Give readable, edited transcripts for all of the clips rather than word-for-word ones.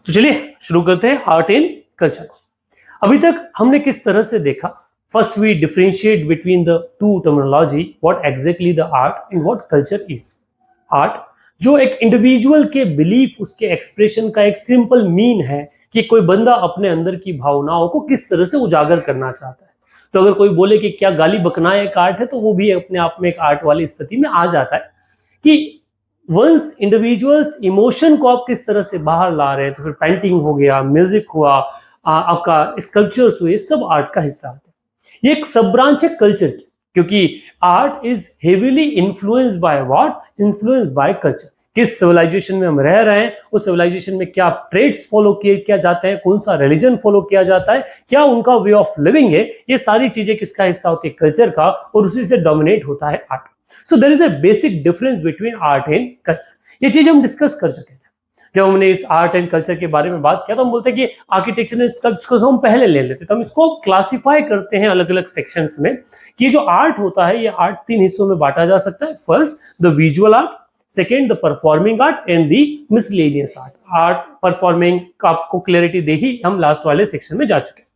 तो चलिए शुरू करते हैं आर्ट एंड कल्चर। अभी तक हमने किस तरह से देखा, first we differentiate between the two terminology, what exactly the art and what culture is. Art जो एक इंडिविजुअल के बिलीफ, उसके एक्सप्रेशन का एक सिंपल मीन है कि कोई बंदा अपने अंदर की भावनाओं को किस तरह से उजागर करना चाहता है। तो अगर कोई बोले कि क्या गाली बकना एक आर्ट है, तो वो भी अपने आप में एक आर्ट वाली स्थिति में आ जाता है कि वंस इंडिविजुअल्स इमोशन को आप किस तरह से बाहर ला रहे हैं। तो फिर पेंटिंग हो गया, म्यूजिक हुआ, आपका स्कल्पचर्स हुए, सब आर्ट का हिस्सा होते हैं। ये एक सब ब्रांच है कल्चर की, क्योंकि art is heavily influenced by what, influenced by culture. किस सिविलाइजेशन में हम रह रहे हैं, उस सिविलाइजेशन में क्या ट्रेड्स फॉलो किया जाता है, कौन सा रिलीजन फॉलो किया जाता है, क्या उनका वे ऑफ लिविंग है, ये सारी चीजें किसका हिस्सा होती है, कल्चर का, और उसी से डोमिनेट होता है art. So there is a basic difference between art and culture. ये चीज हम डिस्कस कर चुके थे जब हमने इस आर्ट एंड कल्चर के बारे में बात किया। तो हम बोलते हैं कि आर्किटेक्चर एंड स्कल्पचर को हम पहले ले लेते, तो हम इसको क्लासिफाई करते हैं अलग अलग सेक्शंस में कि जो आर्ट होता है, ये आर्ट तीन हिस्सों में बांटा जा सकता है। First the visual art, second the performing art and the miscellaneous art. Art performing का आपको क्लैरिटी देखी, हम लास्ट वाले सेक्शन में जा चुके हैं।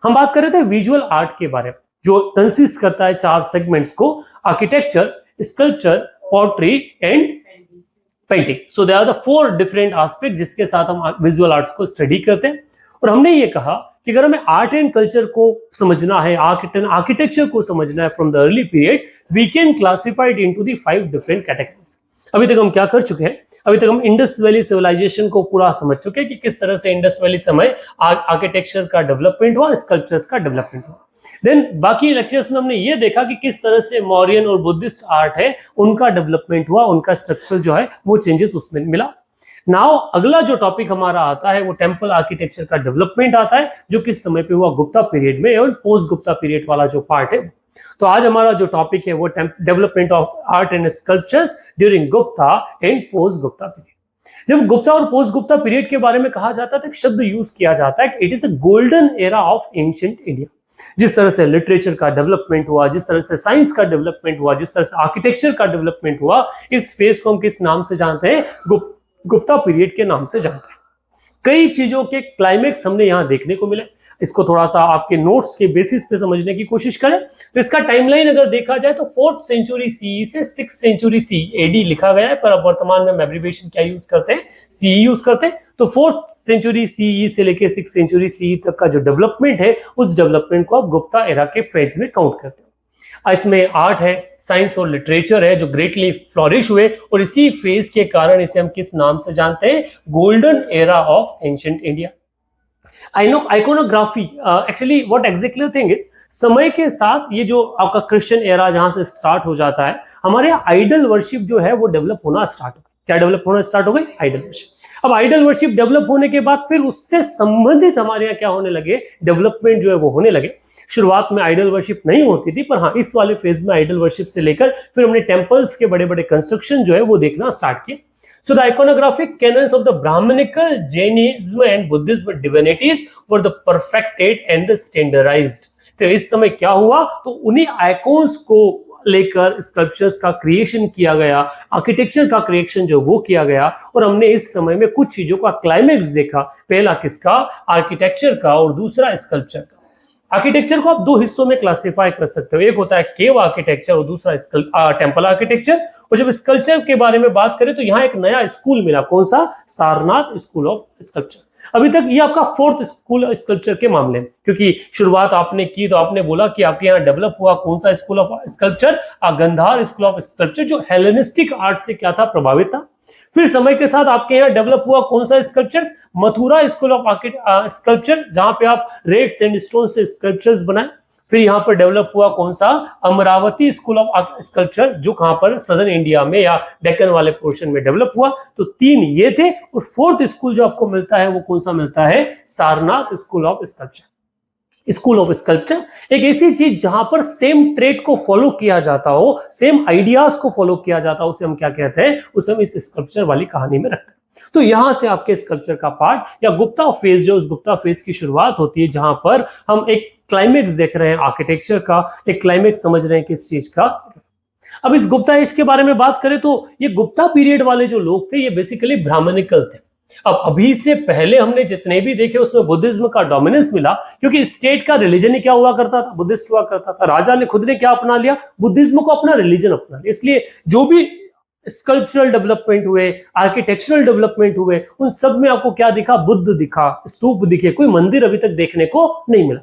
हम बात कर रहे थे विजुअल आर्ट के बारे में, जो कंसिस्ट करता है चार सेगमेंट्स को, architecture, sculpture, pottery and painting. So they are the four different aspect जिसके साथ हम विजुअल आर्ट्स को स्टडी करते हैं। और हमने ये कहा कि अगर हमें आर्ट एंड कल्चर को समझना है, आर्ट एंड आर्किटेक्चर को समझना है from the early period, we can classify it into the 5 different categories. अभी तक हम क्या कर चुके हैं, अभी तक हम इंडस वैली सिविलाइजेशन को पूरा समझ चुके हैं कि किस तरह से इंडस वैली समय आर्किटेक्चर का डेवलपमेंट हुआ, स्कल्पचर्स का डेवलपमेंट हुआ। देन बाकी लेक्चर्स में हमने ये देखा कि किस तरह से मौर्यन और बुद्धिस्ट आर्ट है, उनका डेवलपमेंट हुआ, उनका स्ट्रक्चर जो है वो चेंजेस उसमें मिला। नाउ अगला जो टॉपिक हमारा आता है वो टेम्पल आर्किटेक्चर का डेवलपमेंट आता है, जो किस समय पे हुआ, गुप्ता पीरियड में, और पोस्ट गुप्ता पीरियड वाला जो पार्ट है। तो आज हमारा जो टॉपिक है वो development of art and sculptures during Gupta and post Gupta period. जब गुप्ता और पोस्ट गुप्ता पीरियड के बारे में कहा जाता है तो एक शब्द यूज किया जाता है कि it is a golden era of ancient India. जिस तरह से लिटरेचर का डेवलपमेंट हुआ, जिस तरह से साइंस का डेवलपमेंट हुआ, जिस तरह से आर्किटेक्चर का डेवलपमेंट हुआ, इस फेज को हम किस नाम से जानते हैं, गुप्ता पीरियड के नाम से जानते हैं। कई चीजों के क्लाइमेक्स हमने यहां देखने को मिले। इसको थोड़ा सा आपके नोट्स के बेसिस पे समझने की कोशिश करें तो इसका टाइमलाइन अगर देखा जाए तो 4th सेंचुरी सीई से 6th सेंचुरी सी एडी लिखा गया है, पर अब वर्तमान में एब्रिविएशन क्या यूज करते हैं, सीई यूज करते हैं। तो 4th सेंचुरी सीई से लेके 6th सेंचुरी सीई तक का जो डेवलपमेंट है, उस डेवलपमेंट को आप गुप्ता एरा के फेज में काउंट करते हैं। इसमें आर्ट है, साइंस और लिटरेचर है जो ग्रेटली फ्लॉरिश हुए, और इसी फेज के कारण इसे हम किस नाम से जानते हैं, golden era of ancient India. Iconography, actually what exactly thing is, समय के साथ ये जो आपका क्रिश्चियन एरा जहां से स्टार्ट हो जाता है, हमारे आइडल वर्शिप जो है वो डेवलप होना स्टार्ट हो गई। क्या डेवलप होना स्टार्ट हो गई, आइडल वर्शिप। अब आइडल वर्शिप डेवलप होने के बाद फिर उससे संबंधित हमारे यहाँ क्या होने लगे, डेवलपमेंट जो है वो होने लगे। शुरुआत में आइडल वर्शिप नहीं होती थी, पर हाँ इस वाले फेज में आइडल वर्शिप से लेकर फिर हमने टेम्पल्स के बड़े बड़े कंस्ट्रक्शन जो है वो देखना स्टार्ट किए। So the iconographic canons of the Brahmanical, Jainism and Buddhism divinities were the perfected and the standardized। तो इस समय क्या हुआ, तो उन्हीं आइकॉन्स को लेकर स्कल्पचर्स का क्रिएशन किया गया, आर्किटेक्चर का क्रिएशन जो वो किया गया, और हमने इस समय में कुछ चीजों का क्लाइमेक्स देखा। पहला किसका, आर्किटेक्चर का, और दूसरा स्कल्पचर का। आर्किटेक्चर को आप दो हिस्सों में क्लासिफाई कर सकते हो, एक होता है केव आर्किटेक्चर और दूसरा टेम्पल आर्किटेक्चर। और जब स्कल्पचर के बारे में बात करें तो यहाँ एक नया स्कूल मिला, कौन सा, सारनाथ स्कूल ऑफ स्कल्पचर। अभी तक ये आपका 4th स्कूल स्कल्पचर के मामले में, क्योंकि शुरुआत आपने की तो आपने बोला कि आपके यहाँ डेवलप हुआ कौन सा school of sculpture, Gandhara school of sculpture, जो हेलेनिस्टिक आर्ट से क्या था, प्रभावित था। फिर समय के साथ आपके यहाँ डेवलप हुआ कौन सा sculptures, Mathura school of sculpture, जहां पे आप रेड सैंडस्टोन से स्कल्पचर्स बनाए। फिर यहाँ पर डेवलप हुआ कौन सा, अमरावती स्कूल ऑफ स्कल्पचर, जो कहां पर सदर्न इंडिया में या डेक्कन वाले पोर्शन में डेवलप हुआ। तो 3 ये थे, और 4th स्कूल जो आपको मिलता है वो कौन सा मिलता है, Sarnath school of sculpture. School of sculpture एक ऐसी चीज जहां पर सेम ट्रेड को फॉलो किया जाता हो, सेम आइडियाज को फॉलो किया जाता हो, उसे हम क्या कहते हैं, उसे हम इस स्कल्पचर वाली कहानी में रखते हैं। तो यहां से आपके स्कल्पचर का पार्ट या गुप्ता फेज, जो उस गुप्ता फेज की शुरुआत होती है, जहां पर हम एक क्लाइमेक्स देख रहे हैं आर्किटेक्चर का, एक क्लाइमेक्स समझ रहे हैं किस चीज का। अब इस गुप्ता एज के बारे में बात करें तो ये गुप्ता पीरियड वाले जो लोग थे ये बेसिकली ब्राह्मणिकल थे। अब अभी से पहले हमने जितने भी देखे उसमें बुद्धिज्म का डोमिनेंस मिला, क्योंकि स्टेट का रिलीजन ही क्या हुआ करता था, बुद्धिस्ट हुआ करता था। राजा ने खुद ने क्या अपना लिया, बुद्धिज्म को अपना रिलीजन अपना लिया। इसलिए जो भी स्कल्पचरल डेवलपमेंट हुए, आर्किटेक्चरल डेवलपमेंट हुए, उन सब में आपको क्या दिखा, बुद्ध दिखा, स्तूप दिखे, कोई मंदिर अभी तक देखने को नहीं मिला।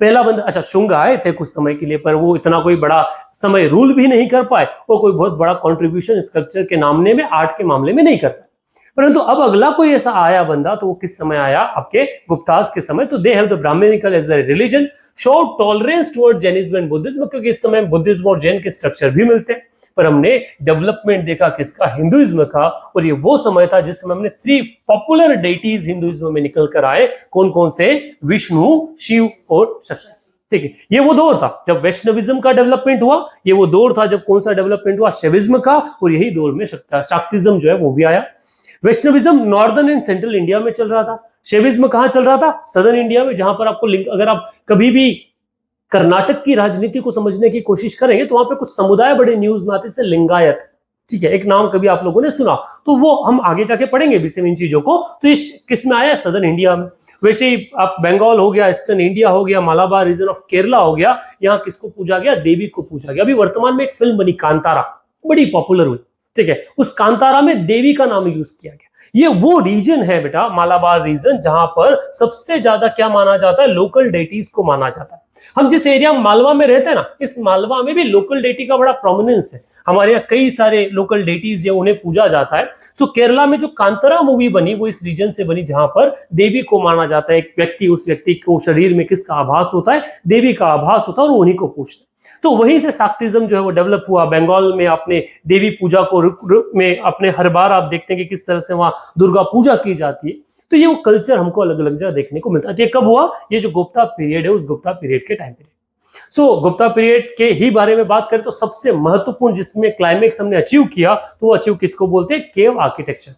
पहला बंदा अच्छा शुंग आए थे कुछ समय के लिए, पर वो इतना कोई बड़ा समय रूल भी नहीं कर पाए और कोई बहुत बड़ा कंट्रीब्यूशन स्कल्पचर के नामने में, आर्ट के मामले में नहीं कर पाए। परंतु अब अगला कोई ऐसा आया बंदा, तो वो किस समय आया, आपके गुप्तास के समय। तो they have the Brahmanical as the religion, show tolerance toward Jainism and Buddhism, क्योंकि इस समय बुद्धिज्म और जैन के स्ट्रक्चर भी मिलते हैं। पर हमने डेवलपमेंट देखा किसका, हिंदुइज्म का। और ये वो समय था जिस समय हमने 3 पॉपुलर डेटीज हिंदुइज्म में निकल कर आए। कौन कौन से, विष्णु, शिव और शक्ति। ठीक है, ये वो दौर था जब वैष्णविज्म का डेवलपमेंट हुआ। ये वो दौर था जब कौन सा डेवलपमेंट हुआ, शैविज्म का। और यही दौर में शाक्तिज्म जो है वो भी आया। Vaishnavism northern and central India में चल रहा था। शैविज्म कहां चल रहा था, सदर्न इंडिया में। जहां पर आपको अगर आप कभी भी कर्नाटक की राजनीति को समझने की कोशिश करेंगे तो वहां पे कुछ समुदाय बड़े न्यूज में आते, जैसे लिंगायत। ठीक है, एक नाम कभी आप लोगों ने सुना, तो वो हम आगे जाके पढ़ेंगे भी इन चीजों को। तो इस किस में आया, सदर्न इंडिया में। वैसे ही आप बंगाल हो गया, ईस्टर्न इंडिया हो गया, मालाबार रीजन ऑफ केरला हो गया, यहाँ किसको पूजा गया, देवी को पूजा गया। अभी वर्तमान में एक फिल्म बनी कांतारा, बड़ी पॉपुलर हुई। ठीक है, उस कांतारा में देवी का नाम यूज किया गया। ये वो रीजन है बेटा, मालाबार रीजन, जहां पर सबसे ज्यादा क्या माना जाता है, लोकल डेटीज को माना जाता है। हम जिस एरिया मालवा में रहते हैं ना, इस मालवा में भी लोकल डेटी का बड़ा प्रोमिनेंस है। हमारे यहाँ कई सारे लोकल डेटीज जो उन्हें पूजा जाता है। सो केरला में जो कांतारा मूवी बनी वो इस रीजन से बनी, जहां पर देवी को माना जाता है। एक व्यक्ति, उस व्यक्ति को शरीर में किसका आभास होता है, देवी का आभास होता है, और उन्हीं को पूछते हैं। तो वहीं से शाक्तिज्म जो है वो डेवलप हुआ। बंगाल में आपने देवी पूजा को में अपने हर बार आप देखते हैं कि किस तरह से वहां दुर्गा पूजा की जाती है। तो ये वो कल्चर हमको अलग अलग जगह देखने को मिलता है। ये कब हुआ, ये जो गुप्ता पीरियड है, उस गुप्ता पीरियड के टाइम पीरियड। सो गुप्ता पीरियड के ही बारे में बात करें तो सबसे महत्वपूर्ण जिसमें क्लाइमेक्स हमने अचीव किया, तो वो अचीव किसको बोलते हैं, केव आर्किटेक्चर।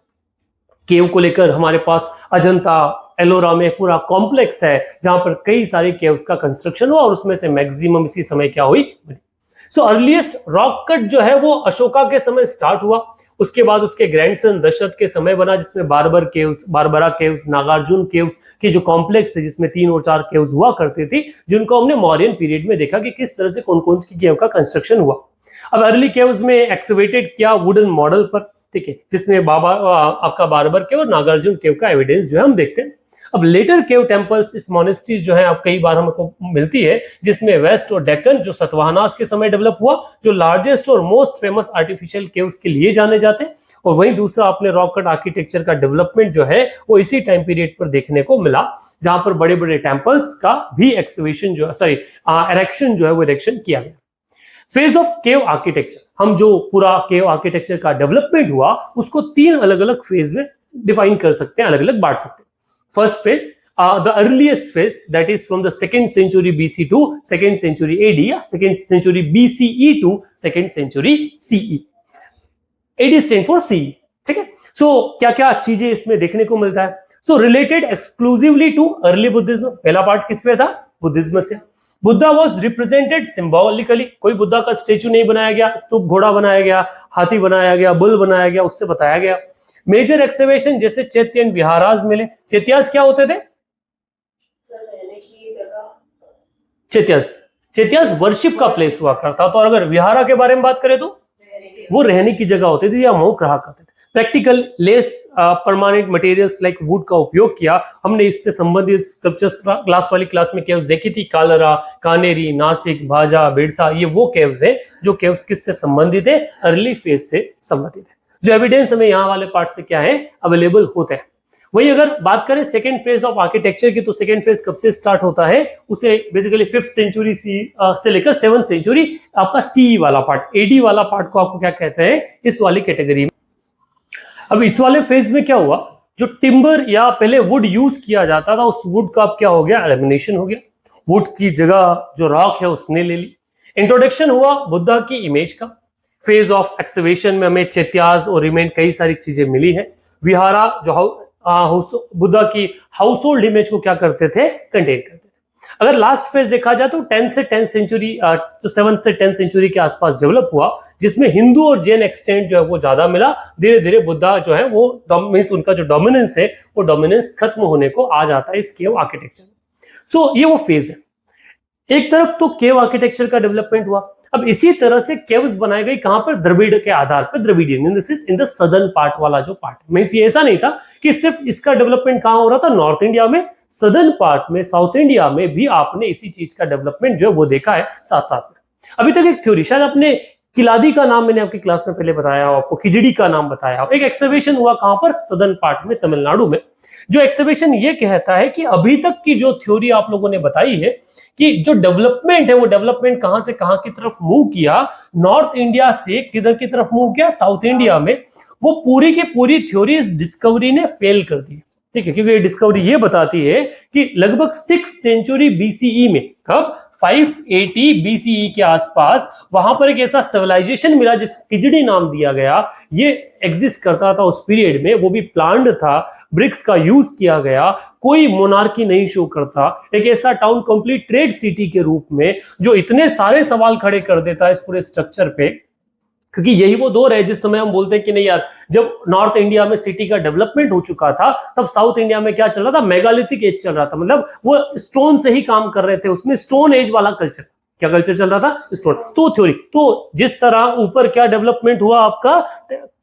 केव को लेकर हमारे पास अजंता एलोरा में पूरा कॉम्प्लेक्स है, जहां पर कई सारे केव्स का कंस्ट्रक्शन हुआ और उसमें से मैक्सिमम इसी समय क्या हुई, बनी। सो अर्लीस्ट रॉक कट जो है वो अशोका के समय स्टार्ट हुआ। उसके बाद उसके ग्रैंडसन दशरथ के समय बना, जिसमें बारबरा केव्स, नागार्जुन केव्स के जो कॉम्प्लेक्स थे, जिसमें 3 और 4 केव्स हुआ करते थे, जिनको हमने मौर्यन पीरियड में देखा कि किस तरह से कौन कौन की केव का कंस्ट्रक्शन हुआ। अब अर्ली केव्स में एक्सकेवेटेड किया वुडन मॉडल पर, ठीक है, जिसमें आपका बारबर केव और नागार्जुन केव का एविडेंस जो है हम देखते हैं। अब लेटर केव टेम्पल्स, इस मोनेस्ट्रीज जो है अब कई बार हमको मिलती है, जिसमें वेस्ट और डेक्कन जो सतवाहनास के समय डेवलप हुआ, जो लार्जेस्ट और मोस्ट फेमस आर्टिफिशियल केव्स के लिए जाने जाते हैं। और वहीं दूसरा अपने रॉक कट आर्किटेक्चर का डेवलपमेंट जो है वो इसी टाइम पीरियड पर देखने को मिला, जहां पर बड़े बड़े टेम्पल्स का भी एक्सकवेशन जो है, एरेक्शन जो है वो इरेक्शन किया गया। फेज ऑफ केव आर्किटेक्चर, हम जो पूरा केव आर्किटेक्चर का डेवलपमेंट हुआ उसको 3 अलग अलग फेज में डिफाइन कर सकते हैं, अलग अलग बांट सकते हैं। First phase, the earliest phase, that is from the 2nd century BC to 2nd century AD, या 2nd century BCE to 2nd century CE. AD stand for CE, ठीक है। सो क्या क्या चीजें इसमें देखने को मिलता है। सो related exclusively too early Buddhism, पहला पार्ट किसमें था, बुद्धिज्म से। बुद्धा वॉज रिप्रेजेंटेड सिंबॉलिकली, कोई बुद्धा का स्टेचू नहीं बनाया गया, स्तूप घोड़ा बनाया गया, हाथी बनाया गया, बुल बनाया गया, उससे बताया गया। मेजर एक्सकवेशन जैसे चैत्य एंड विहाराज मिले। चैत्यास क्या होते थे, चैत्यास वर्शिप का प्लेस हुआ करता। तो अगर विहारा के बारे में बात करें तो वो रहने की जगह होती थी या मोक रहा करते थे। Practical less permanent materials like would का उपयोग किया। हमने इससे संबंधित स्कल्पचर्स क्लास में केव्स देखी थी, कालरा, कानेरी, नासिक, भाजा, बेड़सा, ये वो केव्स हैं जो केव्स किससे संबंधित है, अर्ली फेज से संबंधित है। जो एविडेंस हमें यहाँ वाले पार्ट से क्या है, अवेलेबल होते हैं। वही अगर बात करें सेकेंड फेज ऑफ आर्किटेक्चर की, तो सेकेंड फेज कब से स्टार्ट होता है, उसे बेसिकली 5th सेंचुरी से लेकर 7th सेंचुरी, आपका सीई वाला पार्ट, एडी वाला पार्ट को आपको क्या कहते हैं, इस वाली कैटेगरी में। अब इस वाले फेज में क्या हुआ, जो टिम्बर या पहले वुड यूज किया जाता था, उस वुड का अब क्या हो गया, एलिमिनेशन हो गया। वुड की जगह जो रॉक है उसने ले ली। इंट्रोडक्शन हुआ बुद्धा की इमेज का। फेज ऑफ एक्सकवेशन में हमें चैत्यास और रिमेन कई सारी चीजें मिली है। विहारा जो बुद्धा की हाउस होल्ड इमेज को क्या करते थे, कंटेन करते थे। अगर लास्ट फेज देखा जाए तो 10 से 10 सेंचुरी, 7 से 10 सेंचुरी के आसपास डेवलप हुआ, जिसमें हिंदू और जैन एक्सटेंट जो है वो ज्यादा मिला। धीरे धीरे बुद्धा जो है वो मींस उनका जो डोमिनेंस है वो डोमिनेंस खत्म होने को आ जाता है इस केव आर्किटेक्चर में। सो ये वो फेज है। एक तरफ तो केव आर्किटेक्चर का डेवलपमेंट हुआ। अब इसी तरह से केव्स बनाए गए कहां पर, द्रविड़ के आधार पर, Dravidian in the southern part वाला जो पार्ट में, ये ऐसा नहीं था कि सिर्फ इसका डेवलपमेंट कहां हो रहा था, नॉर्थ इंडिया में, सदर्न पार्ट में, साउथ इंडिया में भी आपने इसी चीज का डेवलपमेंट जो है वो देखा है साथ साथ में। अभी तक एक थ्योरी, शायद आपने किलादी का नाम मैंने आपकी क्लास में पहले बताया हो, आपको खिजड़ी का नाम बताया हो। एक एक्सकवेशन हुआ कहां पर, सदर्न पार्ट में, तमिलनाडु में। जो एक्सकवेशन ये कहता है कि अभी तक की जो थ्योरी आप लोगों ने बताई है कि जो डेवलपमेंट है वो डेवलपमेंट कहां से कहां की तरफ मूव किया, नॉर्थ इंडिया से किधर की तरफ मूव किया, साउथ इंडिया में, वो पूरी की पूरी थ्योरी इस डिस्कवरी ने फेल कर दी। ठीक है, क्योंकि ये डिस्कवरी ये बताती है कि लगभग 6 सेंचुरी बीसीई में, कब, 580 बीसीई के आसपास, वहां पर एक ऐसा सिविलाइजेशन मिला जिसको खिजड़ी नाम दिया गया। ये एग्जिस्ट करता था उस पीरियड में, वो भी प्लान्ड था, ब्रिक्स का यूज किया गया, कोई मोनार्की नहीं शो करता, एक ऐसा टाउन कंप्लीट ट्रेड सिटी के रूप में जो इतने सारे सवाल खड़े कर देता है इस पूरे स्ट्रक्चर पे। क्योंकि यही वो दौर है जिस समय हम बोलते हैं कि नहीं यार, जब नॉर्थ इंडिया में सिटी का डेवलपमेंट हो चुका था तब साउथ इंडिया में क्या चल रहा था, मेगालिथिक एज चल रहा था। मतलब वो स्टोन से ही काम कर रहे थे, उसमें स्टोन एज वाला कल्चर, क्या कल्चर चल रहा था, स्टोन। तो थ्योरी, तो जिस तरह ऊपर क्या डेवलपमेंट हुआ, आपका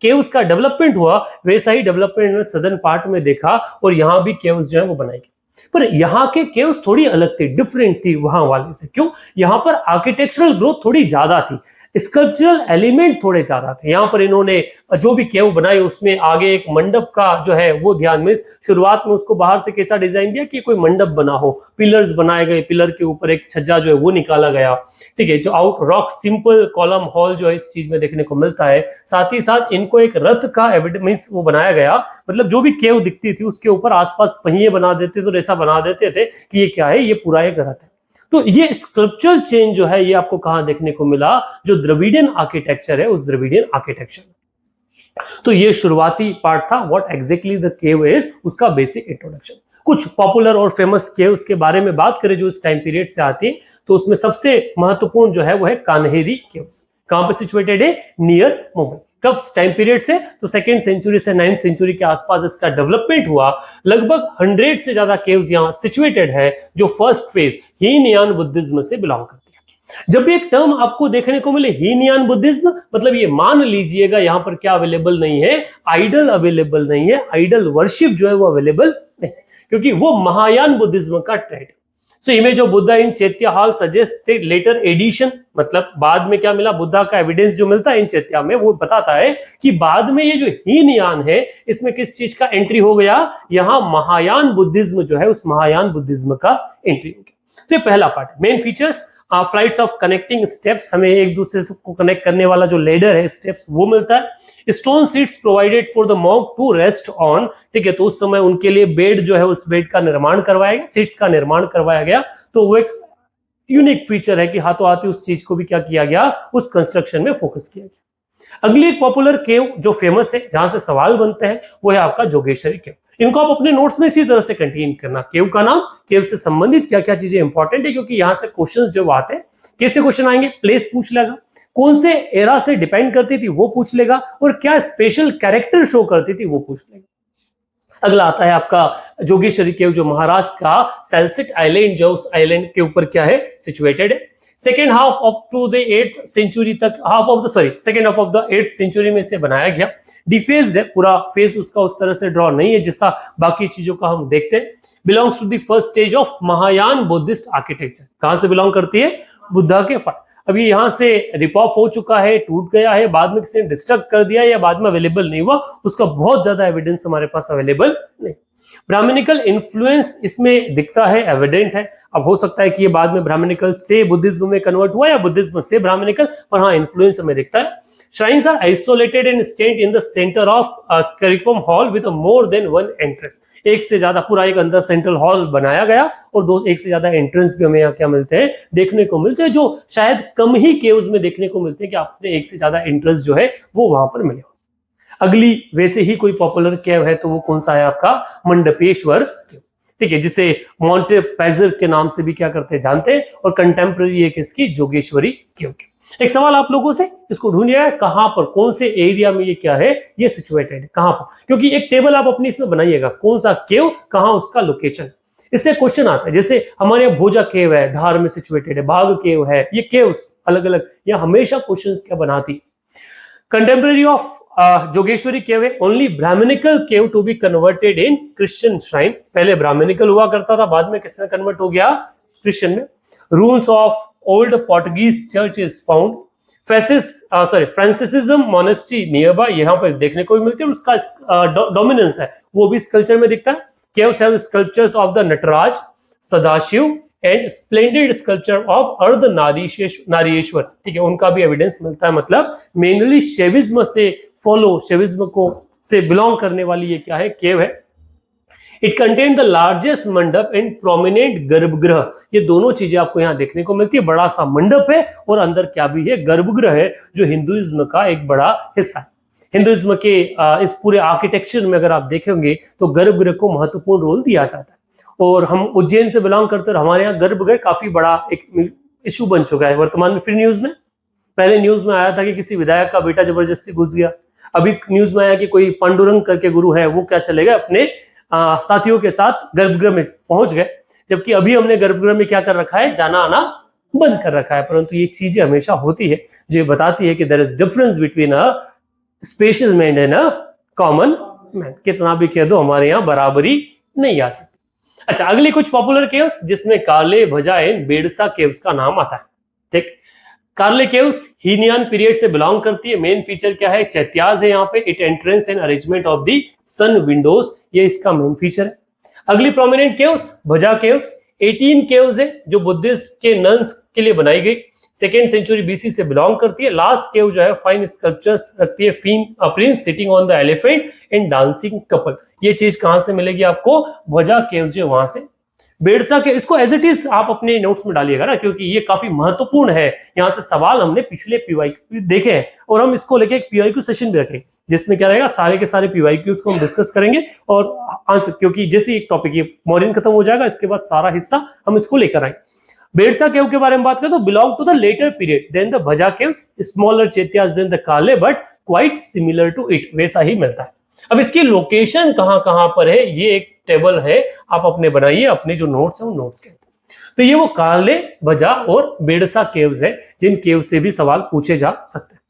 केव्स का डेवलपमेंट हुआ, वैसा ही डेवलपमेंट में सदर्न पार्ट में देखा, और यहां भी केव्स जो है वो बनाए गए। पर यहाँ के केव्स थोड़ी अलग थी, डिफरेंट थी वहां वाले से। क्यों? यहाँ पर आर्किटेक्चरल ग्रोथ थोड़ी ज्यादा थी, स्कल्पचरल एलिमेंट थोड़े ज्यादा थे। यहाँ पर इन्होंने जो भी केव बनाई उसमें आगे एक मंडप का जो है वो ध्यान में, शुरुआत में उसको बाहर से कैसा डिजाइन दिया कि कोई मंडप बना हो, पिलर्स बनाए गए, पिलर के ऊपर एक छज्जा जो है वो निकाला गया। ठीक है, जो out rock simple column hall जो है इस चीज में देखने को मिलता है। साथ ही साथ इनको एक रथ का एविडेंस वो बनाया गया, मतलब जो भी केव दिखती थी उसके ऊपर आसपास पहिए बना देते तो ऐसा बना देते थे कि ये क्या है, ये पूरा एक रथ है। तो ये स्कल्पचरल चेंज जो है ये आपको कहां देखने को मिला, जो द्रविडियन आर्किटेक्चर है उस द्रविडियन आर्किटेक्चर। तो ये शुरुआती पार्ट था, what exactly the cave is, उसका बेसिक इंट्रोडक्शन। कुछ पॉपुलर और फेमस केव्स के बारे में बात करें जो इस टाइम पीरियड से आती है, तो उसमें सबसे महत्वपूर्ण जो है वो है कान्हेरी केव्स। कहां पे सिचुएटेड है, नियर मुंबई। कब टाइम पीरियड से, तो 2nd सेंचुरी से 9th सेंचुरी के आसपास इसका डेवलपमेंट हुआ। लगभग 100 से ज्यादा केव्स यहां सिचुएटेड है, जो फर्स्ट फेज हीनयान बुद्धिज्म से बिलोंग करती है। जब भी एक टर्म आपको देखने को मिले हीनयान बुद्धिज्म, मतलब ये मान लीजिएगा यहां पर क्या अवेलेबल नहीं है, आइडल अवेलेबल नहीं है, आइडल वर्शिप जो है वो अवेलेबल नहीं, क्योंकि वो महायान बुद्धिज्म का trade. So image of Buddha in Chaitya Hall suggests later edition, मतलब बाद में क्या मिला, बुद्धा का एविडेंस जो मिलता है इन चैत्या में वो बताता है कि बाद में ये जो हीनयान है इसमें किस चीज का एंट्री हो गया, यहाँ महायान बुद्धिज्म जो है उस महायान बुद्धिज्म का एंट्री हो गया। तो ये पहला part. Main features, flights of connecting steps, हमें एक दूसरे को कनेक्ट करने वाला जो लेडर है, स्टेप्स, वो मिलता है। Stone seats provided for the monk to rest on, ठीक है, तो उस समय उनके लिए बेड जो है उस बेड का निर्माण करवाया गया, सीट्स का निर्माण करवाया गया। तो वो एक यूनिक फीचर है कि हाथों हाथ उस चीज को भी क्या किया गया, उस कंस्ट्रक्शन में फोकस किया गया। अगली एक पॉपुलर केव जो फेमस है, जहां से सवाल बनते हैं, वो है आपका जोगेश्वरी केव। इनको आप अपने नोट्स में इसी तरह से कंटेन करना, केव का नाम, केव से संबंधित क्या क्या चीजें इंपॉर्टेंट है, क्योंकि यहां से क्वेश्चंस जो आते हैं, कैसे क्वेश्चन आएंगे, प्लेस पूछ लेगा, कौन से एरा से डिपेंड करती थी वो पूछ लेगा, और क्या स्पेशल कैरेक्टर शो करती थी वो पूछ लेगा। अगला आता है आपका जोगेश्वरी केव, जो महाराष्ट्र का सेल्सिट आइलैंड, जो उस आइलैंड के ऊपर क्या है, सिचुएटेड है। Second half of to the 8th century तक, second half of the 8th century में से बनाया गया। डिफेस्ड है, पूरा फेस उसका उस तरह से ड्रॉ नहीं है जिस तरह बाकी चीजों का हम देखते हैं। Belongs to the first stage of Mahayana Buddhist architecture. कहां से बिलोंग करती है, बुद्धा के फाइल। अभी यहां से रिप ऑफ हो चुका है, टूट गया है, बाद में किसी ने डिस्ट्रक्ट कर दिया या बाद में अवेलेबल नहीं हुआ, उसका बहुत ज्यादा एविडेंस हमारे पास अवेलेबल नहीं। ब्राह्मणिकल इन्फ्लुएंस इसमें दिखता है, एविडेंट है। अब हो सकता है कि ये बाद में ब्राह्मणिकल से बुद्धिज्म में कन्वर्ट हुआ या बुद्धिज्म से ब्राह्मणिकल, पर हाँ इन्फ्लुएंस हमें दिखता है। Shrines are isolated and stand in the center of Karikom Hall with a more than one entrance. एक से ज्यादा, पूरा एक अंदर सेंट्रल हॉल बनाया गया और एक से ज्यादा एंट्रेंस भी हमें यहाँ क्या मिलते हैं, देखने को मिलते हैं, जो शायद कम ही केव्स में देखने को मिलते हैं कि आपने एक से ज्यादा एंट्रेंस जो है वो वहां पर मिले। अगली वैसे ही कोई पॉपुलर केव है तो वो कौन सा है आपका, मंडपेश्वर केव। ठीक है, जिसे मॉन्टे पेजर के नाम से भी क्या करते हैं जानते हैं, और कंटेम्प्रेरी है किसकी, जोगेश्वरी केव की। एक सवाल आप लोगों से, इसको ढूंढिए कहां पर, कौन से एरिया में ये क्या है, ये सिचुएटेड है कहां पर, क्योंकि एक टेबल आप अपनी इसमें बनाइएगा, कौन सा केव कहां उसका लोकेशन। इससे क्वेश्चन आता है, जैसे हमारे यहाँ भोजा केव है, धार में सिचुएटेड है, बाघ केव है, ये केव्स अलग अलग, या हमेशा क्वेश्चंस क्या बनाती। कंटेम्प्रेरी ऑफ जोगेश्वरी केव है, only Brahmanical cave to be converted in Christian shrine. पहले ब्राह्मणिकल हुआ करता था, बाद में किसमें कन्वर्ट हो गया, क्रिश्चियन में। Rooms of old Portuguese church is found. Franciscan monastery nearby, यहाँ पर देखने को भी मिलती है, उसका डोमिनेंस है वो भी इस कल्चर में दिखता है। Caves have sculptures of the Nataraja, Sadashiva and splendid sculpture of Ardhanarishvara, ठीक है, उनका भी एविडेंस मिलता है। मतलब मेनली शेविज्म से फॉलो, शेविज्म को से बिलोंग करने वाली ये क्या है, केव है। इट कंटेन द लार्जेस्ट मंडप एंड प्रोमिनेंट गर्भगृह, ये दोनों चीजें आपको यहाँ देखने को मिलती है। बड़ा सा मंडप है और अंदर क्या भी है, गर्भगृह है, जो हिंदुइज्म का एक बड़ा हिस्सा है। हिंदुइज्म के इस पूरे आर्किटेक्चर में अगर आप देखेंगे तो गर्भगृह को महत्वपूर्ण रोल दिया जाता है। और हम उज्जैन से बिलोंग करते हैं, हमारे यहाँ गर्भगृह काफी बड़ा एक इशू बन चुका है वर्तमान में। फिर न्यूज में, पहले न्यूज में आया था कि किसी विधायक का बेटा जबरदस्ती घुस गया, अभी न्यूज में आया कि कोई पांडुरंग करके गुरु है, वो क्या चले गए अपने साथियों के साथ गर्भगृह में पहुंच गए, जबकि अभी हमने गर्भगृह में क्या कर रखा है, जाना आना बंद कर रखा है। परंतु ये चीजें हमेशा होती है जो बताती है कि there is difference between a special man and a common man. कितना भी कह दो हमारे यहाँ बराबरी नहीं आ सकती। अच्छा, अगली कुछ पॉपुलर केव्स जिसमें कार्ले, भजा एंड बेडसा केव्स का नाम आता है। ठीक, कार्ले केव्स हीनियन पीरियड से बिलोंग करती है। मेन फीचर क्या है, चैत्याज है यहाँ पे। It entrance and arrangement of the sun windows, ये इसका मेन फीचर है। अगली prominent caves, Bhaja caves, 18 caves है जो बुद्धिस्ट के नन्स के लिए बनाई गई, 2nd सेंचुरी बीसी से बिलोंग करती है। लास्ट केव जो है फाइन स्कल्पचर्स रखती है, Prince sitting on the elephant and dancing couple. ये चीज कहां से मिलेगी आपको, भजा केव्स जो वहां से। बेडसा के, इसको एज इट इज आप अपने नोट्स में डालिएगा ना, क्योंकि ये काफी महत्वपूर्ण है। यहाँ से सवाल हमने पिछले पीवाईक्यू देखे हैं और हम इसको लेके एक पीवाईक्यू सेशन भी रखेंगे, जिसमें क्या रहेगा, सारे के सारे पीवाईक्यूज को हम डिस्कस करेंगे और आंसर, क्योंकि जैसे एक टॉपिक ये मॉर्निंग खत्म हो जाएगा, इसके बाद सारा हिस्सा हम इसको लेकर आएंगे। बेडसा केव के बारे में बात करें तो belong to the later period than the Bhaja caves, smaller chaityas than the Karle, but quite similar to it, वैसा ही मिलता है। अब इसकी लोकेशन कहां कहां पर है, ये एक टेबल है, आप अपने बनाइए, अपने जो नोट्स है वो नोट्स कहते हैं। तो ये वो कार्ले, भजा और बेडसा केव्स है जिन केव से भी सवाल पूछे जा सकते हैं।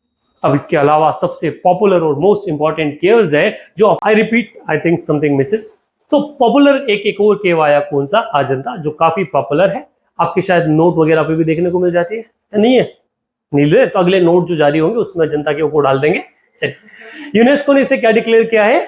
अब इसके अलावा सबसे पॉपुलर और मोस्ट इंपॉर्टेंट केव्स है जो I repeat, I think something Mrs. तो पॉपुलर एक और केव आया, कौन सा, अजंता, जो काफी पॉपुलर है। आपके शायद नोट वगैरह पे भी देखने को मिल जाती है, नहीं है, नहीं है, तो अगले नोट जो जारी होंगे उसमें अजंता के ऊपर डाल देंगे। चलिए, यूनेस्को ने इसे क्या डिक्लेयर किया है,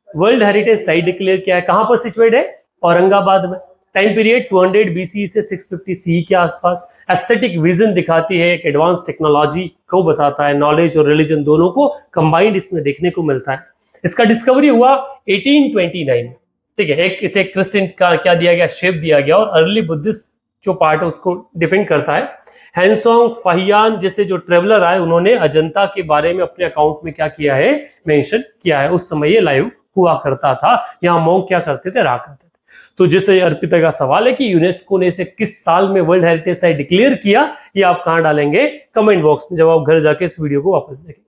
वर्ल्ड हेरिटेज साइट डिक्लेयर किया है। कहां पर सिचुएट है, औरंगाबाद में। टाइम पीरियड 200 बीसी से 650 सी के आसपास। एस्थेटिक विजन दिखाती है, एक एडवांस टेक्नोलॉजी को बताता है, नॉलेज और रिलीजन दोनों को कंबाइंड इसमें देखने को मिलता है। इसका डिस्कवरी हुआ 1829, ठीक है। एक इसे क्रिसेंट का क्या दिया गया, शेप दिया गया, और अर्ली बुद्धिस्ट जो पार्ट है उसको डिफेंड करता है। हैंसोंग फाहियान जैसे जो ट्रेवलर आए, उन्होंने अजंता के बारे में अपने अकाउंट में क्या किया है, मेंशन किया है। उस समय ये लाइव हुआ करता था, यहाँ मॉन्क क्या करते थे, रहा करते थे। तो जैसे अर्पिता का सवाल है कि यूनेस्को ने इसे किस साल में वर्ल्ड हेरिटेज साइट डिक्लेयर किया, ये आप कहाँ डालेंगे, कमेंट बॉक्स में, जब आप घर जाके इस वीडियो को वापस देखें।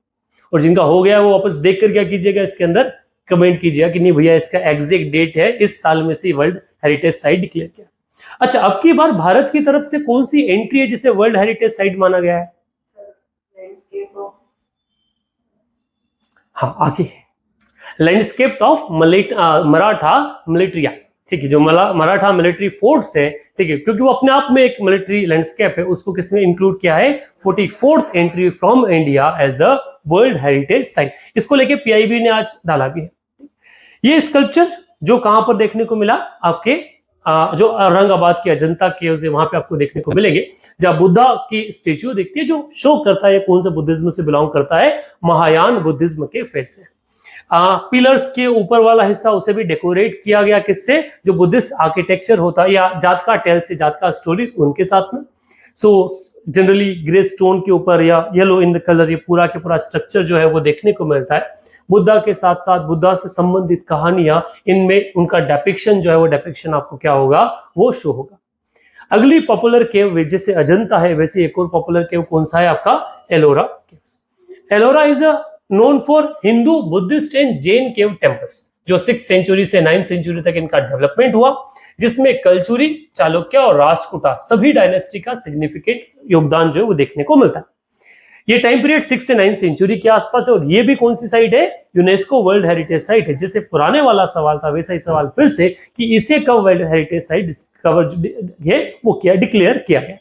और जिनका हो गया वो वापस देख कर क्या कीजिएगा, इसके अंदर कमेंट कीजिएगा कि नहीं भैया इसका एग्जैक्ट डेट है, इस साल में से वर्ल्ड हेरिटेज साइट डिक्लेयर किया। अच्छा, अब की बार भारत की तरफ से कौन सी एंट्री है जिसे वर्ल्ड हेरिटेज साइट माना गया है? हाँ, आगे लैंडस्केप ऑफ मराठा मिलिट्रिया, ठीक है, जो मराठा मिलिट्री फोर्ट्स है, ठीक है, क्योंकि वो अपने आप में एक मिलिट्री लैंडस्केप है, उसको किसने इंक्लूड किया है, 44th entry from India as the world heritage site. इसको लेके पीआईबी ने आज डाला भी है। ये स्कल्पचर जो कहां पर देखने को मिला, आपके जो औरंगाबाद के अजंता केव्स है वहां पे आपको देखने को मिलेंगे, जहां बुद्धा की स्टेच्यू दिखती है, जो शो करता है कौन सा बुद्धिज्म से बिलोंग करता है, महायान बुद्धिज्म के फेस से। पिलर्स के ऊपर वाला हिस्सा उसे भी डेकोरेट किया गया, किससे, जो बुद्धिस्ट आर्किटेक्चर होता है या जातका टेल से, जातका स्टोरी उनके साथ में। सो जनरली ग्रे स्टोन के ऊपर या येलो इन द कलर ये पूरा के पूरा स्ट्रक्चर जो है वो देखने को मिलता है। बुद्धा के साथ साथ बुद्धा से संबंधित कहानियां, इनमें उनका डेपिक्शन जो है वो डेपिक्शन आपको क्या होगा, वो शो होगा। अगली पॉपुलर केव जैसे अजंता है वैसे एक और पॉपुलर केव कौन सा है आपका, Ellora caves. Ellora is known for Hindu, Buddhist and Jain cave temples, जो 6th सेंचुरी से 9th सेंचुरी तक इनका डेवलपमेंट हुआ, जिसमें कलचुरी, चालुक्य और राष्ट्रकूटा सभी डायनेस्टी का सिग्निफिकेंट योगदान जो है वो देखने को मिलता है। ये टाइम पीरियड 6th से 9th सेंचुरी के आसपास है और ये भी कौन सी साइट है, यूनेस्को वर्ल्ड हेरिटेज साइट है। जैसे पुराने वाला सवाल था वैसा ही सवाल फिर से कि इसे कब वर्ल्ड हेरिटेज साइट डिस्कवर है वो क्या डिक्लेयर किया गया।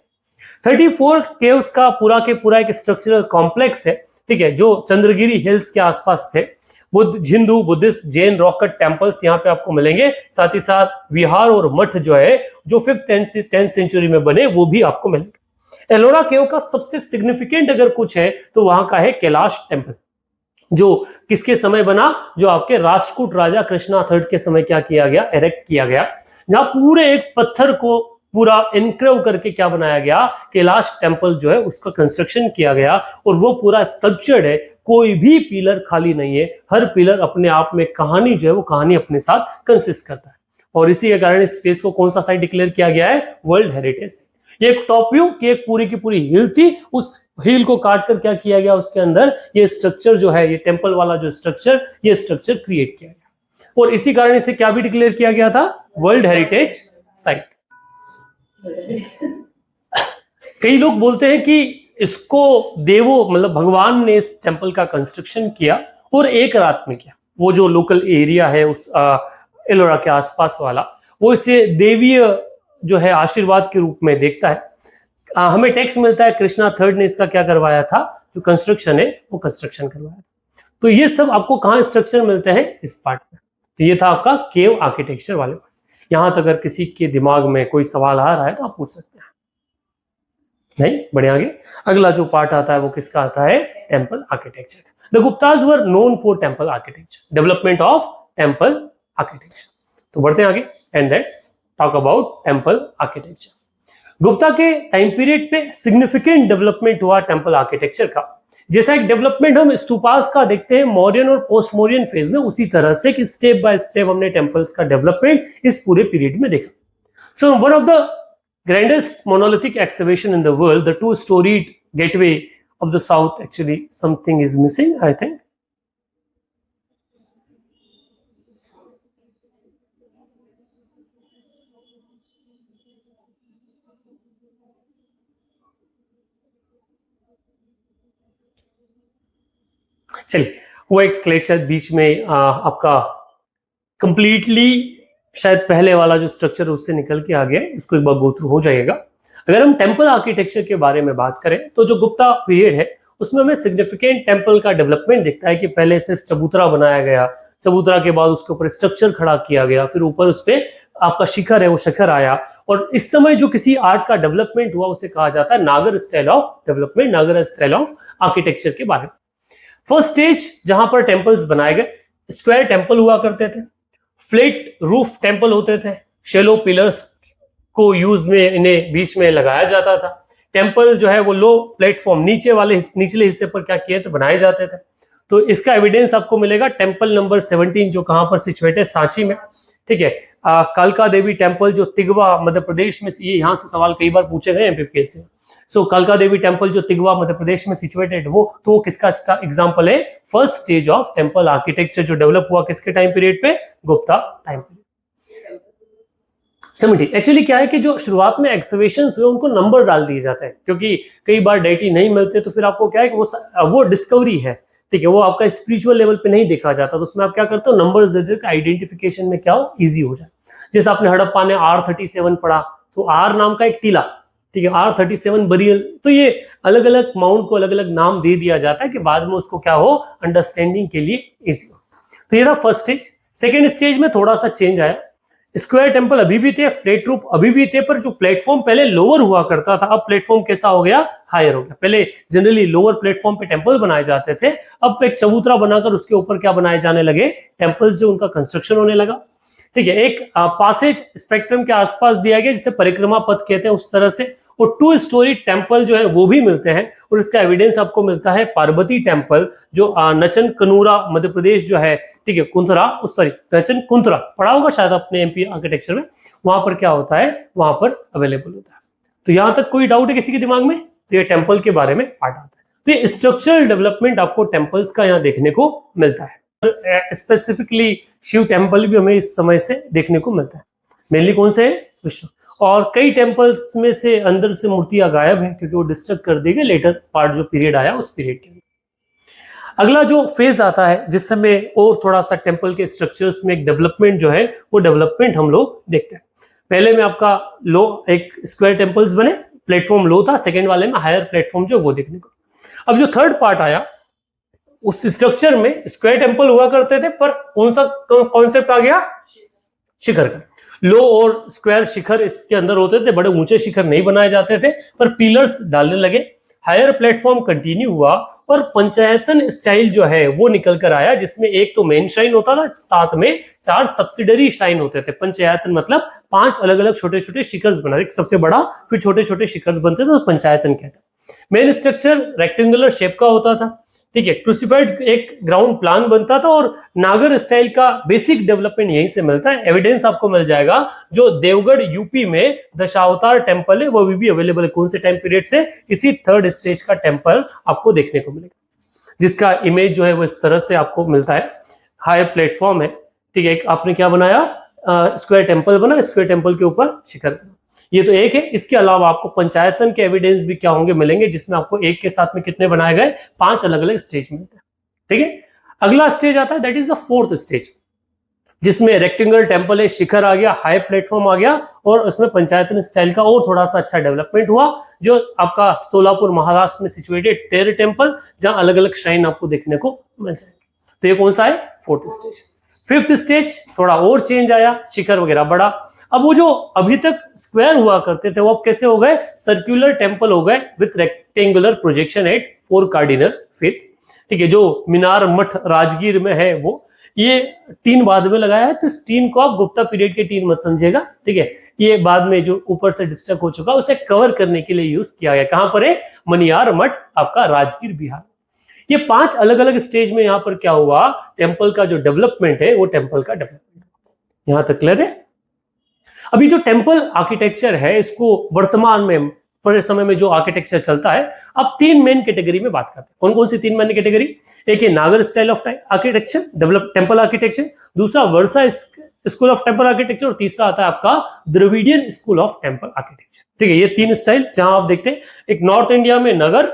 34 केव्स का पूरा के पूरा एक स्ट्रक्चरल कॉम्प्लेक्स है, ठीक है, जो चंद्रगिरी हिल्स के आसपास थे। Hindu, Buddhist, Jain rock cut temples यहाँ पे आपको मिलेंगे, साथ ही साथ विहार और मठ जो है जो 5th एंड 10th सेंचुरी में बने वो भी आपको मिलेंगे। एलोरा केव का सबसे सिग्निफिकेंट अगर कुछ है तो वहां का है कैलाश टेम्पल, जो किसके समय बना, जो आपके राष्ट्रकूट राजा कृष्णा III के समय क्या किया गया, एरेक्ट किया गया, जहां पूरे एक पत्थर को पूरा एनक्रेव करके क्या बनाया गया, कैलाश टेम्पल जो है उसका कंस्ट्रक्शन किया गया और वो पूरा स्कल्पचर्ड है, कोई भी पिलर खाली नहीं है, हर पिलर अपने आप में कहानी जो है वो कहानी अपने साथ कंसिस्ट करता है। और इसी के कारण इस स्पेस को कौन सा साइट डिक्लेयर किया गया है, वर्ल्ड हेरिटेज। ये एक टॉप व्यू की एक पूरी की पूरी हिल थी, उस हिल को काट कर क्या किया गया, उसके अंदर ये स्ट्रक्चर जो है, ये टेम्पल वाला जो स्ट्रक्चर, ये स्ट्रक्चर क्रिएट किया गया और इसी कारण इसे क्या भी डिक्लेयर किया गया था, वर्ल्ड हेरिटेज साइट। कई लोग बोलते हैं कि इसको देवो मतलब भगवान ने इस टेम्पल का कंस्ट्रक्शन किया और एक रात में किया। वो जो लोकल एरिया है उस एलोरा के आसपास वाला, वो इसे देवीय जो है आशीर्वाद के रूप में देखता है। हमें टेक्स्ट मिलता है कृष्णा III ने इसका क्या करवाया था, जो कंस्ट्रक्शन है वो कंस्ट्रक्शन करवाया। तो ये सब आपको कहाँ स्ट्रक्चर मिलते हैं, इस पार्ट में। तो ये था आपका केव आर्किटेक्चर वाले पार्ट। यहां तक अगर किसी के दिमाग में कोई सवाल आ रहा है तो आप पूछ सकते हैं। नहीं, बढ़िया। आगे अगला जो पार्ट आता है वो किसका आता है, temple architecture. The Gupta's were known for temple architecture, development of temple architecture. तो बढ़ते हैं आगे and let's talk about temple architecture. Gupta के टाइम पीरियड पे सिग्निफिकेंट डेवलपमेंट हुआ टेम्पल आर्किटेक्चर का। जैसा एक डेवलपमेंट हम स्तूपास का देखते हैं मौर्यन और पोस्ट मौर्यन फेज में, उसी तरह से कि स्टेप बाय स्टेप हमने टेम्पल्स का डेवलपमेंट इस पूरे पीरियड में देखा। So one of the grandest monolithic excavation in the world, the two-storied gateway of the south, actually something is missing, I think. चलिए, वो एक स्लाइड शायद बीच में आपका कंप्लीटली शायद पहले वाला जो स्ट्रक्चर उससे निकल के आ गया, इसको एक बार गो थ्रू हो जाएगा। अगर हम टेम्पल आर्किटेक्चर के बारे में बात करें तो जो गुप्ता पीरियड है उसमें हमें सिग्निफिकेंट टेम्पल का डेवलपमेंट दिखता है कि पहले सिर्फ चबूतरा बनाया गया, चबूतरा के बाद उसके ऊपर स्ट्रक्चर खड़ा किया गया, फिर ऊपर उस पर आपका शिखर है वो शिखर आया। और इस समय जो किसी आर्ट का डेवलपमेंट हुआ उसे कहा जाता है नागर स्टाइल ऑफ डेवलपमेंट, नागर स्टाइल ऑफ आर्किटेक्चर के बारे में। फर्स्ट स्टेज जहां पर टेम्पल्स बनाए गए, स्क्वायर टेम्पल हुआ करते थे, फ्लैट रूफ टेम्पल होते थे, शेलो पिलर्स को यूज में इन्हें बीच में लगाया जाता था। टेम्पल जो है वो लो प्लेटफॉर्म निचले हिस्से पर क्या किए थे, बनाए जाते थे। तो इसका एविडेंस आपको मिलेगा टेम्पल नंबर 17 जो कहां पर सिचुएट है, सांची में, ठीक है। कालका देवी टेम्पल जो तिगवा मध्य प्रदेश में, ये यहाँ से सवाल कई बार पूछे गए एमपीपीएस से। सो कालका देवी टेम्पल जो तिगवा मध्य प्रदेश में सिचुएटेड, वो किसका एग्जांपल है, first stage of temple architecture जो डेवलप हुआ किसके टाइम पीरियड पे, गुप्ता टाइम पीरियड। 70 एक्चुअली क्या है कि जो शुरुआत में एक्सकवेशंस हुए उनको नंबर डाल दिए जाते हैं, क्योंकि कई बार डेटी नहीं मिलते तो फिर आपको क्या है कि वो डिस्कवरी है, ठीक है, वो आपका स्पिरिचुअल लेवल पे नहीं देखा जाता, तो उसमें आप क्या करते हो, नंबर्स दे देते हो, आइडेंटिफिकेशन में क्या हो, इजी हो जाए। जैसे आपने हड़प्पा ने R37 पढ़ा, तो R नाम का एक टीला, ठीक है, R37 बरियल, तो ये अलग अलग माउंट को अलग अलग नाम दे दिया जाता है कि बाद में उसको क्या हो, अंडरस्टैंडिंग के लिए इजी हो। तो ये था फर्स्ट स्टेज। सेकेंड स्टेज में थोड़ा सा चेंज आया, स्क्वायर टेम्पल अभी भी थे, फ्लैट रूफ अभी भी थे, पर जो प्लेटफॉर्म पहले लोअर हुआ करता था, अब प्लेटफॉर्म कैसा हो गया, हायर हो गया। पहले जनरली लोअर प्लेटफॉर्म पे टेम्पल बनाए जाते थे, अब एक चबूतरा बनाकर उसके ऊपर क्या बनाए जाने लगे, टेम्पल्स, जो उनका कंस्ट्रक्शन होने लगा, ठीक है। एक पासेज स्पेक्ट्रम के आसपास दिया गया जिसे परिक्रमा पथ कहते हैं, उस तरह से, और 2 स्टोरी टेम्पल जो है वो भी मिलते हैं, और इसका एविडेंस आपको मिलता है पार्वती टेम्पल जो नचन कनूरा मध्य प्रदेश जो है, ठीक है, कुंतरा, सॉरी नचन कुंतरा पढ़ा होगा शायद अपने एमपी आर्किटेक्चर में, वहां पर क्या होता है, वहां पर अवेलेबल होता है। तो यहां तक कोई डाउट है किसी के दिमाग में? तो ये टेम्पल के बारे में पार्ट आता है। तो ये स्ट्रक्चरल डेवलपमेंट आपको टेम्पल्स का यहाँ देखने को मिलता है। स्पेसिफिकली शिव टेम्पल भी हमें इस समय से देखने को मिलता है। मेनली कौन से है? विष्णु। और कई टेम्पल्स में से अंदर से मूर्तियां गायब है क्योंकि वो डिस्ट्रक्ट कर दी गई लेटर पार्ट जो पीरियड आया उस पीरियड के। अगला जो फेज आता है जिस समय और थोड़ा सा टेम्पल के स्ट्रक्चर्स में एक डेवलपमेंट जो है वो डेवलपमेंट हम लोग देखते हैं। पहले में आपका लो एक स्क्वायर टेम्पल्स बने, प्लेटफॉर्म लो था, सेकेंड वाले में हायर प्लेटफॉर्म जो वो देखने को। अब जो थर्ड पार्ट आया उस स्ट्रक्चर में स्क्वायर टेम्पल हुआ करते थे, पर कौन सा कॉन्सेप्ट आ गया? शिखर का। लो और स्क्वायर शिखर इसके अंदर होते थे, बड़े ऊंचे शिखर नहीं बनाए जाते थे, पर पिलर्स डालने लगे, हायर प्लेटफॉर्म कंटिन्यू हुआ और पंचायतन स्टाइल जो है वो निकल कर आया, जिसमें एक तो मेन श्राइन होता था, साथ में 4 सब्सिडरी श्राइन होते थे। पंचायतन मतलब 5 अलग अलग छोटे छोटे शिखर्स बना, एक सबसे बड़ा, फिर छोटे छोटे शिखर्स बनते थे, तो पंचायतन कहते हैं। मेन स्ट्रक्चर रेक्टेंगुलर शेप का होता था, ठीक है, क्रूसिफाइड एक ग्राउंड प्लान बनता था, और नागर स्टाइल का बेसिक डेवलपमेंट यहीं से मिलता है। एविडेंस आपको मिल जाएगा जो देवगढ़ यूपी में दशावतार टेम्पल है वो भी अवेलेबल है। कौन से टाइम पीरियड से? इसी थर्ड स्टेज का टेम्पल आपको देखने को मिलेगा, जिसका इमेज जो है वो इस तरह से आपको मिलता है। हाई प्लेटफॉर्म है, ठीक है, एक आपने क्या बनाया, स्क्वायर टेम्पल बना, स्क्वायर टेम्पल के ऊपर शिखर बना। ये तो एक है। इसके अलावा आपको पंचायतन के एविडेंस भी क्या होंगे, मिलेंगे, जिसमें आपको एक के साथ में कितने बनाए गए, 5 अलग अलग स्टेज मिलते हैं, ठीक है। अगला स्टेज आता है, that is the fourth stage, जिसमें रेक्टेंगल टेम्पल है, शिखर आ गया, हाई प्लेटफॉर्म आ गया, और उसमें पंचायतन स्टाइल का और थोड़ा सा अच्छा डेवलपमेंट हुआ, जो आपका सोलापुर महाराष्ट्र में सिचुएटेड टेर टेम्पल, जहां अलग अलग श्राइन आपको देखने को मिल जाएंगे। तो ये कौन सा है? Fourth stage. फिफ्थ स्टेज थोड़ा और चेंज आया, शिखर वगैरह बढ़ा। अब वो जो अभी तक स्क्वायर हुआ करते थे वो अब कैसे हो गए? सर्कुलर टेम्पल हो गए with rectangular projection at 4 cardinal face, ठीक है। जो मीनार मठ राजगीर में है वो ये 3 बाद में लगाया है, तो इस 3 को आप गुप्ता पीरियड के 3 मत समझिएगा, ठीक है। ये बाद में जो ऊपर से डिस्टर्ब हो चुका उसे कवर करने के लिए यूज किया गया। कहां पर है? मनियार मठ, आपका राजगीर बिहार। ये 5 अलग अलग स्टेज में यहां पर क्या हुआ, टेम्पल का जो डेवलपमेंट है वो टेम्पल का डेवलपमेंट। यहां तक क्लियर है? अभी जो टेम्पल आर्किटेक्चर है इसको वर्तमान में पूरे समय में जो आर्किटेक्चर चलता है, अब 3 मेन कैटेगरी में बात करते हैं। कौन कौन सी 3 मेन कैटेगरी? एक है नागर style of architecture develop temple architecture, दूसरा वर्सा स्कूल ऑफ टेम्पल आर्किटेक्चर, और तीसरा आता है आपका Dravidian school of temple architecture, ठीक है। ये 3 स्टाइल जहां आप देखते हैं, एक नॉर्थ इंडिया में नगर,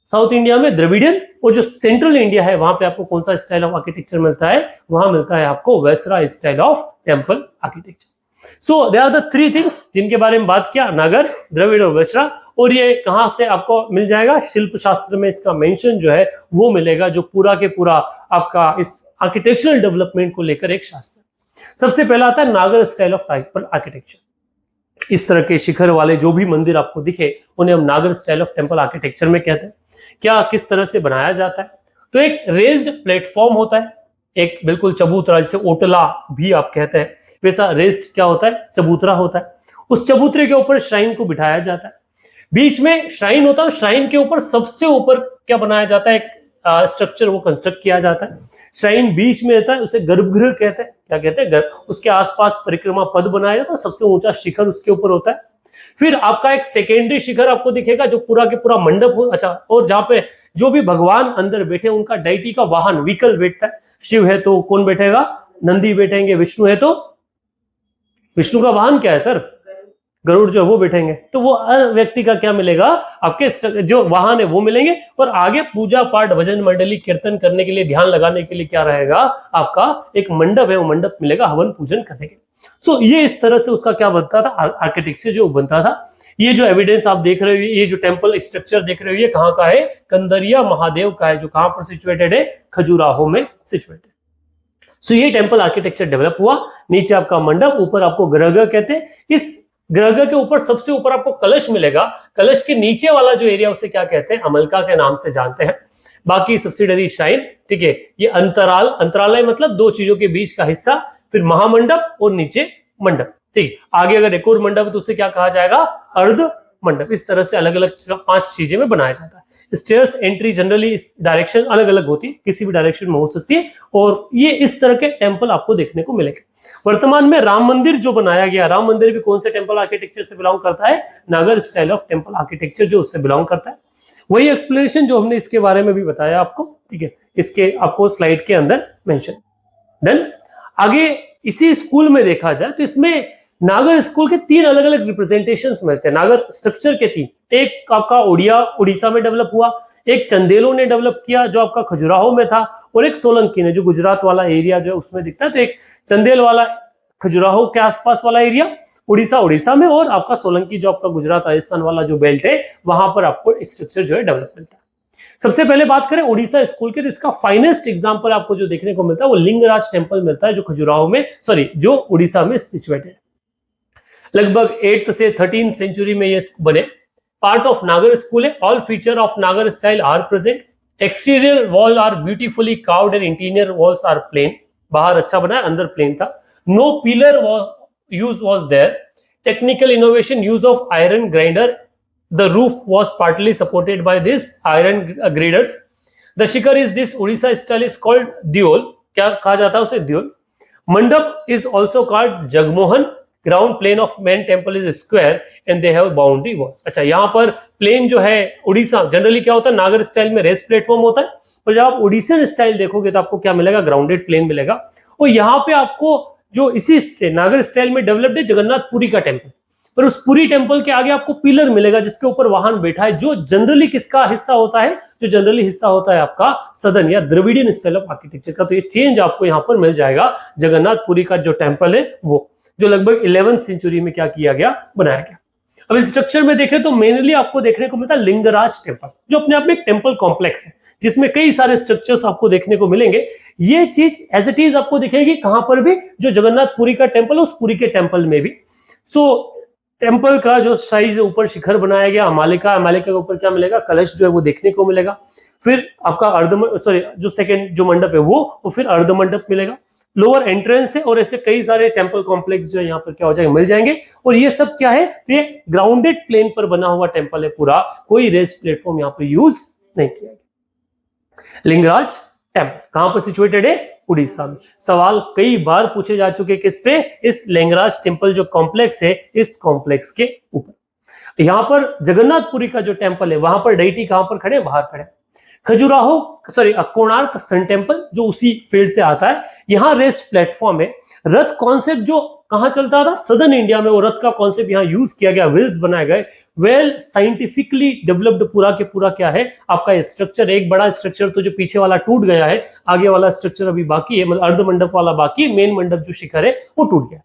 साउथ इंडिया में द्रविडियन, और जो सेंट्रल इंडिया है वहां पे आपको कौन सा स्टाइल ऑफ आर्किटेक्चर मिलता है? वहां मिलता है आपको Vesara style of temple architecture. So they are the 3 things जिनके बारे में बात किया, नगर, द्रविड़ और वैसरा। और ये कहां से आपको मिल जाएगा? शिल्प शास्त्र में इसका मेंशन जो है वो मिलेगा, जो पूरा के पूरा आपका इस आर्किटेक्चरल डेवलपमेंट को लेकर एक शास्त्र। सबसे पहला आता है नागर स्टाइल ऑफ टेम्पल आर्किटेक्चर। इस तरह के शिखर वाले जो भी मंदिर आपको दिखे उन्हें हम नागर स्टाइल ऑफ टेम्पल आर्किटेक्चर में कहते हैं। क्या किस तरह से बनाया जाता है? तो एक रेज्ड प्लेटफॉर्म होता है, एक बिल्कुल चबूतरा, जिसे ओटला भी आप कहते हैं, वैसा रेज्ड क्या होता है? चबूतरा होता है। उस चबूतरे के ऊपर श्राइन को बिठाया जाता है, बीच में श्राइन होता है, श्राइन के ऊपर सबसे ऊपर क्या बनाया जाता है? एक स्ट्रक्चर वो कंस्ट्रक्ट किया जाता है। श्राइन बीच में रहता है, उसे गर्भगृह कहते हैं। क्या कहते हैं? उसके आसपास परिक्रमा पद बनाया जाता है, सबसे ऊंचा शिखर उसके ऊपर होता है। फिर आपका एक सेकेंडरी शिखर आपको दिखेगा जो पूरा के पूरा मंडप हो, अच्छा, और जहां पे जो भी भगवान अंदर बैठे उनका डाइटी का वाहन व्हीकल बैठता है। शिव है तो कौन बैठेगा? नंदी बैठेंगे। विष्णु है तो विष्णु का वाहन क्या है सर? गरुड़ जो है वो बैठेंगे। तो वो हर व्यक्ति का क्या मिलेगा? आपके जो वाहन है वो मिलेंगे, और आगे पूजा पाठ भजन मंडली कीर्तन करने के लिए, ध्यान लगाने के लिए क्या रहेगा? आपका एक मंडप है, वो मंडप मिलेगा हवन पूजन करने के। सो ये इस तरह से उसका क्या बनता था? आर्किटेक्चर जो बनता था। ये जो एविडेंस आप देख रहे हो, ये जो टेम्पल स्ट्रक्चर देख रहे हो, ये कहाँ का है? कंदरिया महादेव का है, जो कहां पर सिचुएटेड है? खजुराहो में सिचुएटेड। सो ये टेम्पल आर्किटेक्चर डेवलप हुआ। नीचे आपका मंडप, ऊपर आपको गृहगृह कहते हैं। इस गृहगृह के ऊपर सबसे ऊपर आपको कलश मिलेगा। कलश के नीचे वाला जो एरिया उसे क्या कहते हैं? अमलका के नाम से जानते हैं। बाकी सब्सिडरी श्राइन, ठीक है। ये अंतराल, अंतरालय मतलब 2 चीजों के बीच का हिस्सा, फिर महामंडप और नीचे मंडप, ठीक। आगे अगर एक और मंडप है तो उसे क्या कहा जाएगा? अर्ध मंडप, इस तरह से अलग अलग 5 चीजें में बनाया जाता है। स्टेयर्स एंट्री जनरली इस डायरेक्शन अलग अलग होती है, किसी भी डायरेक्शन में हो सकती है, और ये इस तरह के टेंपल आपको देखने को मिलेंगे। वर्तमान में राम मंदिर जो बनाया गया, राम मंदिर भी कौन से टेंपल आर्किटेक्चर से बिलोंग करता है? नागर स्टाइल ऑफ टेंपल आर्किटेक्चर जो उससे बिलोंग करता है। वही एक्सप्लेनेशन जो हमने इसके बारे में भी बताया आपको, ठीक है, इसके आपको स्लाइड के अंदर मेंशन। देन आगे इसी स्कूल में देखा जाए तो इसमें नागर स्कूल के 3 अलग अलग रिप्रेजेंटेशंस मिलते हैं, नागर स्ट्रक्चर के 3। एक आपका उड़ीसा में डेवलप हुआ, एक चंदेलों ने डेवलप किया जो आपका खजुराहो में था, और एक सोलंकी ने जो गुजरात वाला एरिया जो है उसमें दिखता है। तो एक चंदेल वाला खजुराहो के आसपास वाला एरिया, उड़ीसा में, और आपका सोलंकी जो आपका गुजरात राजस्थान वाला जो बेल्ट है वहां पर आपको स्ट्रक्चर जो है डेवलप मिलता है। सबसे पहले बात करें उड़ीसा स्कूल के, तो इसका फाइनेस्ट एग्जांपल आपको जो देखने को मिलता है वो लिंगराज टेंपल मिलता है, जो खजुराहो में जो उड़ीसा में सिचुएटेड है। लगभग 8th से 13th सेंचुरी में ये बने। पार्ट ऑफ नागर स्कूल है। All feature of Nagara style are present. Exterior wall are beautifully carved and interior walls are plain. बाहर अच्छा बना है, अंदर प्लेन था। No pillar use was there. Technical innovation, use of iron grinder. The roof was partly supported by this iron girders. The Shikhar is this Odisha style is called Deol. क्या कहा जाता है उसे? Deol. मंडप is also called Jagmohan. Ground plane of main temple is square and they have boundary walls. अच्छा, यहाँ पर plane जो है उड़ीसा जनरली क्या होता है, नागर स्टाइल में रेस्ट प्लेटफॉर्म होता है, और जब आप उड़ीसियन स्टाइल देखोगे तो आपको क्या मिलेगा? ग्राउंडेड प्लेन मिलेगा। और यहाँ पे आपको जो इसी नागर स्टाइल में डेवलप्ड है जगन्नाथपुरी का टेम्पल, पर उस पूरी टेंपल के आगे आपको पिलर मिलेगा जिसके ऊपर वाहन बैठा है, जो जनरली किसका हिस्सा होता है? जो जनरली हिस्सा होता है आपका सदन या द्रविडियन स्टाइल ऑफ आर्किटेक्चर का। तो ये चेंज आपको यहाँ पर मिल जाएगा। जगन्नाथपुरी का जो टेंपल है वो, जो लगभग 11th सेंचुरी में क्या किया गया? बनाया गया। अब इस स्ट्रक्चर में देखें तो मेनली आपको देखने को मिलता है लिंगराज टेंपल, जो अपने आप में एक टेंपल कॉम्प्लेक्स है जिसमें कई सारे स्ट्रक्चर्स आपको देखने को मिलेंगे। ये चीज एज इट इज आपको दिखेगी कहां पर भी, जो जगन्नाथपुरी का टेंपल है उस पुरी के टेंपल में भी। टेंपल का जो साइज ऊपर शिखर बनाया गया, अमालिका के ऊपर क्या मिलेगा? कलश जो है वो देखने को मिलेगा। फिर आपका जो सेकंड जो मंडप है वो फिर अर्ध मंडप मिलेगा। लोअर एंट्रेंस है, और ऐसे कई सारे टेंपल कॉम्प्लेक्स जो है यहाँ पर क्या हो जाएगा? मिल जाएंगे। और ये सब क्या है? ये ग्राउंडेड प्लेन पर बना हुआ टेंपल है पूरा, कोई रेस्ट प्लेटफॉर्म यहाँ पर यूज नहीं किया गया। लिंगराज टेंपल कहां पर सिचुएटेड है? उड़ीसा में। सवाल कई बार पूछे जा चुके किस पे? इस लिंगराज टेंपल जो कॉम्प्लेक्स है, इस कॉम्प्लेक्स के ऊपर। यहां पर जगन्नाथपुरी का जो टेंपल है वहां पर डेटी कहां पर खड़े? बाहर खड़े। कोणार्क सन टेंपल जो उसी फील्ड से आता है, यहां रेस्ट प्लेटफॉर्म है। रथ कॉन्सेप्ट जो कहां चलता था? सदर्न इंडिया में। वो रथ का कॉन्सेप्ट यहां यूज किया गया, व्हील्स बनाए गए। वेल साइंटिफिकली डेवलप्ड पूरा के पूरा क्या है आपका स्ट्रक्चर। एक बड़ा स्ट्रक्चर तो जो पीछे वाला टूट गया है, आगे वाला स्ट्रक्चर अभी बाकी है, मतलब अर्ध मंडप वाला बाकी, मेन मंडप जो शिखर है वो टूट गया।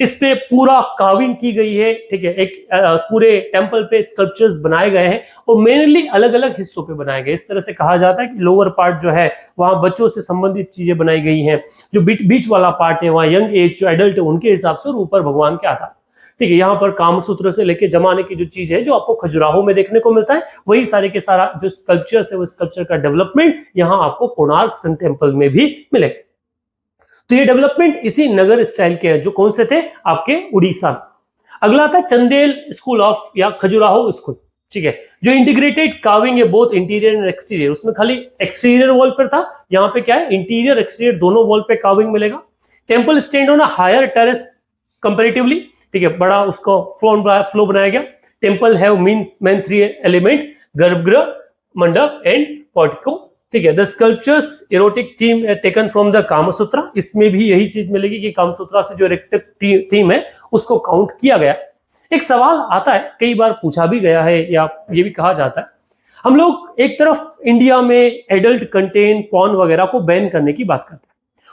इस पे पूरा कार्विंग की गई है, ठीक है। एक पूरे टेंपल पे स्कल्पचर्स बनाए गए हैं और मेनली अलग अलग हिस्सों पे बनाए गए। इस तरह से कहा जाता है कि लोअर पार्ट जो है वहां बच्चों से संबंधित चीजें बनाई गई हैं, जो बीच वाला पार्ट है वहां यंग एज जो एडल्ट है उनके हिसाब से, और ऊपर भगवान के आधार। ठीक है, यहाँ पर कामसूत्र से लेके जमाने की जो चीज है जो आपको खजुराहो में देखने को मिलता है, वही सारे के सारा जो स्कल्पचर्स है वो स्कल्पचर का डेवलपमेंट यहाँ आपको कोणार्क सन टेंपल में भी मिलेगा। तो ये डेवलपमेंट इसी नगर स्टाइल के हैं जो कौन से थे आपके उड़ीसा में। अगला था चंदेल स्कूल ऑफ या खजुराहो स्कूल, ठीक है, जो इंटीग्रेटेड कार्विंग है बोथ इंटीरियर एंड एक्सटीरियर। उसमें खाली एक्सटीरियर वॉल पर था, यहाँ पे क्या है इंटीरियर एक्सटीरियर दोनों वॉल पे कार्विंग मिलेगा। Temple stand on a higher terrace comparatively, ठीक है, बड़ा उसको फ्लो बनाया गया। टेंपल हैव मेन 3 एलिमेंट, गर्भगृह, मंडप एंड पोर्टिको, ठीक है। The sculptures erotic theme taken from the Kamasutra, इसमें भी यही चीज मिलेगी कि कामसूत्रा से जो इरोटिक थीम है उसको काउंट किया गया। एक सवाल आता है, कई बार पूछा भी गया है या ये भी कहा जाता है, हम लोग एक तरफ इंडिया में एडल्ट कंटेंट पॉर्न वगैरह को बैन करने की बात करते हैं,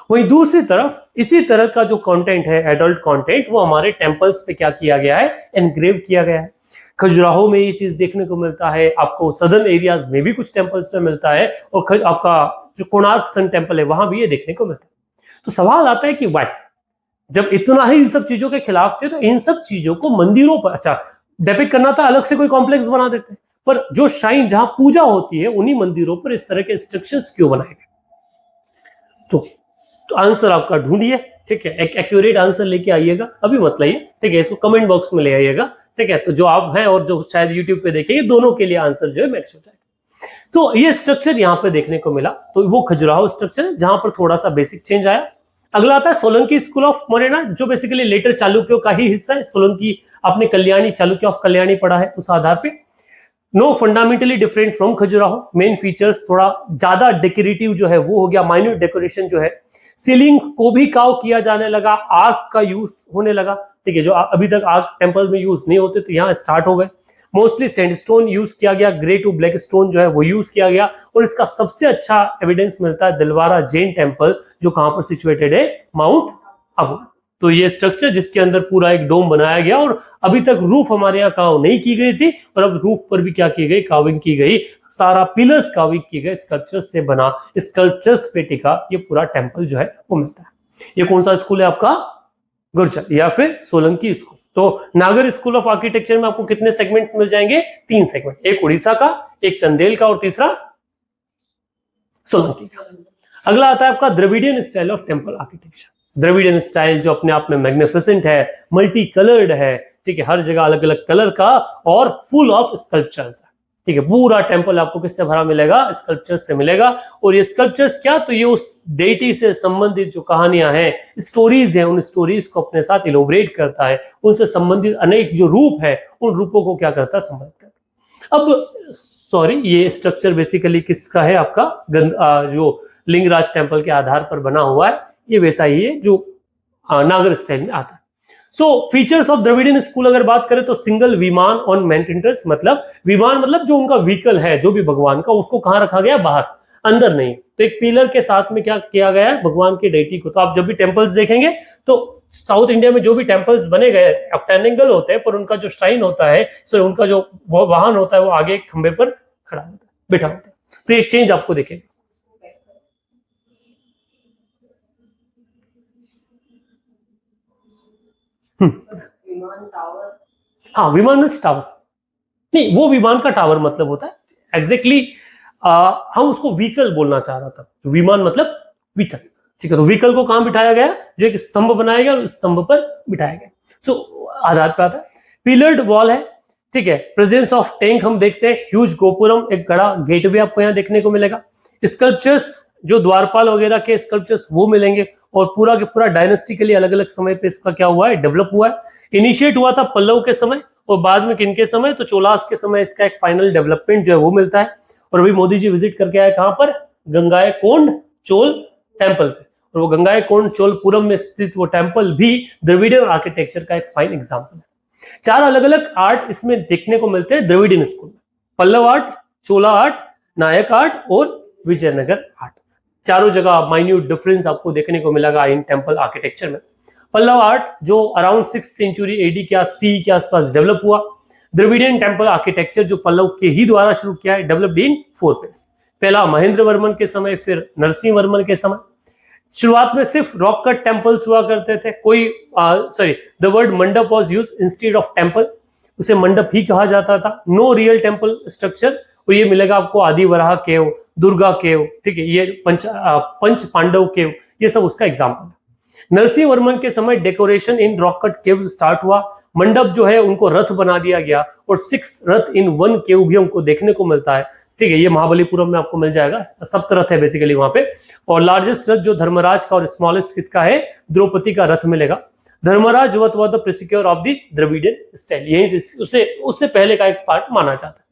वहीं दूसरी तरफ इसी तरह का जो कंटेंट है एडल्ट कंटेंट वो हमारे टेंपल्स पे क्या किया गया है, एनग्रेव किया गया है। खजुराहो में ये चीज देखने को मिलता है, आपको सदर्न एरियाज में भी कुछ टेंपल्स में मिलता है, और आपका जो कोणार्क सन टेंपल है वहां भी ये देखने को मिलता है। तो सवाल आता है कि वाई, जब इतना ही इन सब चीजों के खिलाफ थे तो इन सब चीजों को मंदिरों पर अच्छा डेपिक्ट करना था, अलग से कोई कॉम्प्लेक्स बना देते, पर जो शाइन जहां पूजा होती है उन्हीं मंदिरों पर इस तरह के इंस्ट्रक्शंस क्यों बनाए गए? तो आंसर आपका ढूंढिए, ठीक है, एक एक्यूरेट आंसर लेके आइएगा, अभी मत लाइए, ठीक है, इसको कमेंट बॉक्स में ले आइएगा, ठीक है, तो जो आप हैं और जो शायद यूट्यूब पे देखेंगे दोनों के लिए आंसर जो है मैच हो जाएगा। तो ये स्ट्रक्चर यहाँ पे देखने को मिला, तो वो खजुराहो स्ट्रक्चर है जहां पर थोड़ा सा बेसिक चेंज आया। अगला आता है सोलंकी स्कूल ऑफ मोरेना, जो बेसिकली लेटर चालुक्यों का ही हिस्सा है। सोलंकी आपने कल्याणी, चालुक्य ऑफ कल्याणी पढ़ा है, उस आधार पे। No fundamentally different from Khajuraho, main features थोड़ा ज्यादा डेकोरेटिव जो है वो हो गया, माइन्यूट डेकोरेशन जो है। सीलिंग को भी काव किया जाने लगा, आर्क का यूज होने लगा, ठीक है, जो अभी तक आर्क टेम्पल में यूज नहीं होते तो यहाँ स्टार्ट हो गए। मोस्टली सैंडस्टोन यूज किया गया, ग्रे टू ब्लैक स्टोन जो है वो यूज किया गया। और इसका सबसे अच्छा एविडेंस मिलता है दिलवारा जैन टेम्पल, जो कहां पर सिचुएटेड है, माउंट आबू। तो ये स्ट्रक्चर जिसके अंदर पूरा एक डोम बनाया गया, और अभी तक रूफ हमारे यहाँ काव नहीं की गई थी, और अब रूफ पर भी क्या की गई, काविंग की गई। सारा पिलर्स काविंग की गए, स्कल्पचर्स से बना, स्कल्पचर्स पे टिका ये पूरा टेम्पल जो है वो मिलता है। ये कौन सा स्कूल है आपका, गुर्जर या फिर सोलंकी स्कूल। तो नागर स्कूल ऑफ आर्किटेक्चर में आपको कितने सेगमेंट मिल जाएंगे, 3 सेगमेंट, एक उड़ीसा का, एक चंदेल का, और तीसरा सोलंकी का। अगला आता है आपका Dravidian style of temple architecture. Dravidian style जो अपने आप में मैग्निफिसेंट है, मल्टी कलर्ड है, ठीक है, हर जगह अलग अलग कलर का और फुल ऑफ स्कल्पचर्स है, ठीक है। पूरा टेम्पल आपको किससे भरा मिलेगा, स्कल्पचर्स से मिलेगा। और ये स्कल्पचर्स क्या, तो ये उस डेटी से संबंधित जो कहानियां हैं, स्टोरीज हैं, उन स्टोरीज को अपने साथ इलोबरेट करता है, उनसे संबंधित अनेक जो रूप है उन रूपों को क्या करता है, संबंधित करता है। अब सॉरी, ये स्ट्रक्चर बेसिकली किसका है, आपका जो लिंगराज टेम्पल के आधार पर बना हुआ है, ये वैसा ही है जो नागर स्टाइल में आता है। सो फीचर्स ऑफ द्रविडियन स्कूल अगर बात करें तो सिंगल विमान ऑन मेंटेनेंस, मतलब विमान मतलब जो उनका व्हीकल है जो भी भगवान का, उसको कहां रखा गया, बाहर, अंदर नहीं। तो एक पिलर के साथ में क्या किया गया है, भगवान की डेटी को। तो आप जब भी टेम्पल्स देखेंगे तो साउथ इंडिया में जो भी टेम्पल्स बने गए ऑक्टेनेंगल होते हैं, पर उनका जो श्राइन होता है, सो उनका जो वाहन होता है वो आगे एक खंबे पर खड़ा होता है, बैठा होता है। तो एक चेंज आपको देखेगा। विमान टावर, हाँ, विमान में टावर नहीं, वो विमान का टावर मतलब होता है एग्जैक्टली। हम उसको व्हीकल बोलना चाह रहा था, विमान मतलब व्हीकल, ठीक है। तो व्हीकल को कहां बिठाया गया, जो एक स्तंभ बनाया गया, उस स्तंभ पर बिठाया गया। सो आधार पे आता है। पिलर्ड वॉल है, ठीक है। प्रेजेंस ऑफ टैंक हम देखते हैं, ह्यूज गोपुरम, एक बड़ा गेटवे आपको यहाँ देखने को मिलेगा। स्कल्पचर्स जो द्वारपाल वगैरह के स्कल्पचर्स वो मिलेंगे, और पूरा के पूरा डायनेस्टिकली अलग अलग समय पे इसका क्या हुआ है, डेवलप हुआ है। इनिशिएट हुआ था पल्लव के समय, और बाद में किनके समय, तो चोलास के समय इसका एक फाइनल डेवलपमेंट जो है वो मिलता है। और अभी मोदी जी विजिट करके आए कहां पर, गंगाईकोंड चोल टेम्पल पे, और वो गंगाईकोंड चोलपुरम में स्थित वो टेम्पल भी द्रविडियन आर्किटेक्चर का एक फाइन एग्जाम्पल है। 4 अलग अलग आर्ट इसमें देखने को मिलते हैं द्रविडियन स्कूल में, पल्लव आर्ट, चोला आर्ट, नायक आर्ट और विजयनगर आर्ट। चारों जगह माइन्यूट डिफरेंस आपको देखने को मिलेगा इन टेम्पल आर्किटेक्चर में। पल्लव आर्ट जो अराउंड 6th सेंचुरी एडी के सी के आसपास डेवलप हुआ। द्रविडियन टेम्पल आर्किटेक्चर जो पल्लव के ही द्वारा शुरू किया है, डेवलप्ड इन 4 फेज। पहला महेंद्र वर्मन के समय, फिर नरसिंह वर्मन के समय। शुरुआत में सिर्फ रॉक कट टेम्पल्स हुआ करते थे, कोई द वर्ड मंडप was use instead of temple, उसे मंडप ही कहा जाता था। नो रियल टेम्पल स्ट्रक्चर, और ये मिलेगा आपको आदि वराह केव, दुर्गा केव, ठीक है, ये पंच पांडव केव, ये सब उसका एग्जाम्पल है। नरसिंह वर्मन के समय decoration in rock cut cave start हुआ। मंडप जो है उनको रथ बना दिया गया, और 6 रथ इन 1 केव भी हमको देखने को मिलता है, ठीक है। ये महाबलीपुरम में आपको मिल जाएगा, सप्तरथ है बेसिकली वहां पे। और लार्जेस्ट रथ जो धर्मराज का, और स्मॉलेस्ट किसका है, द्रौपदी का रथ मिलेगा। धर्मराज वत was the precursor of the Dravidian style, यहीं से उससे पहले का एक पार्ट माना जाता है।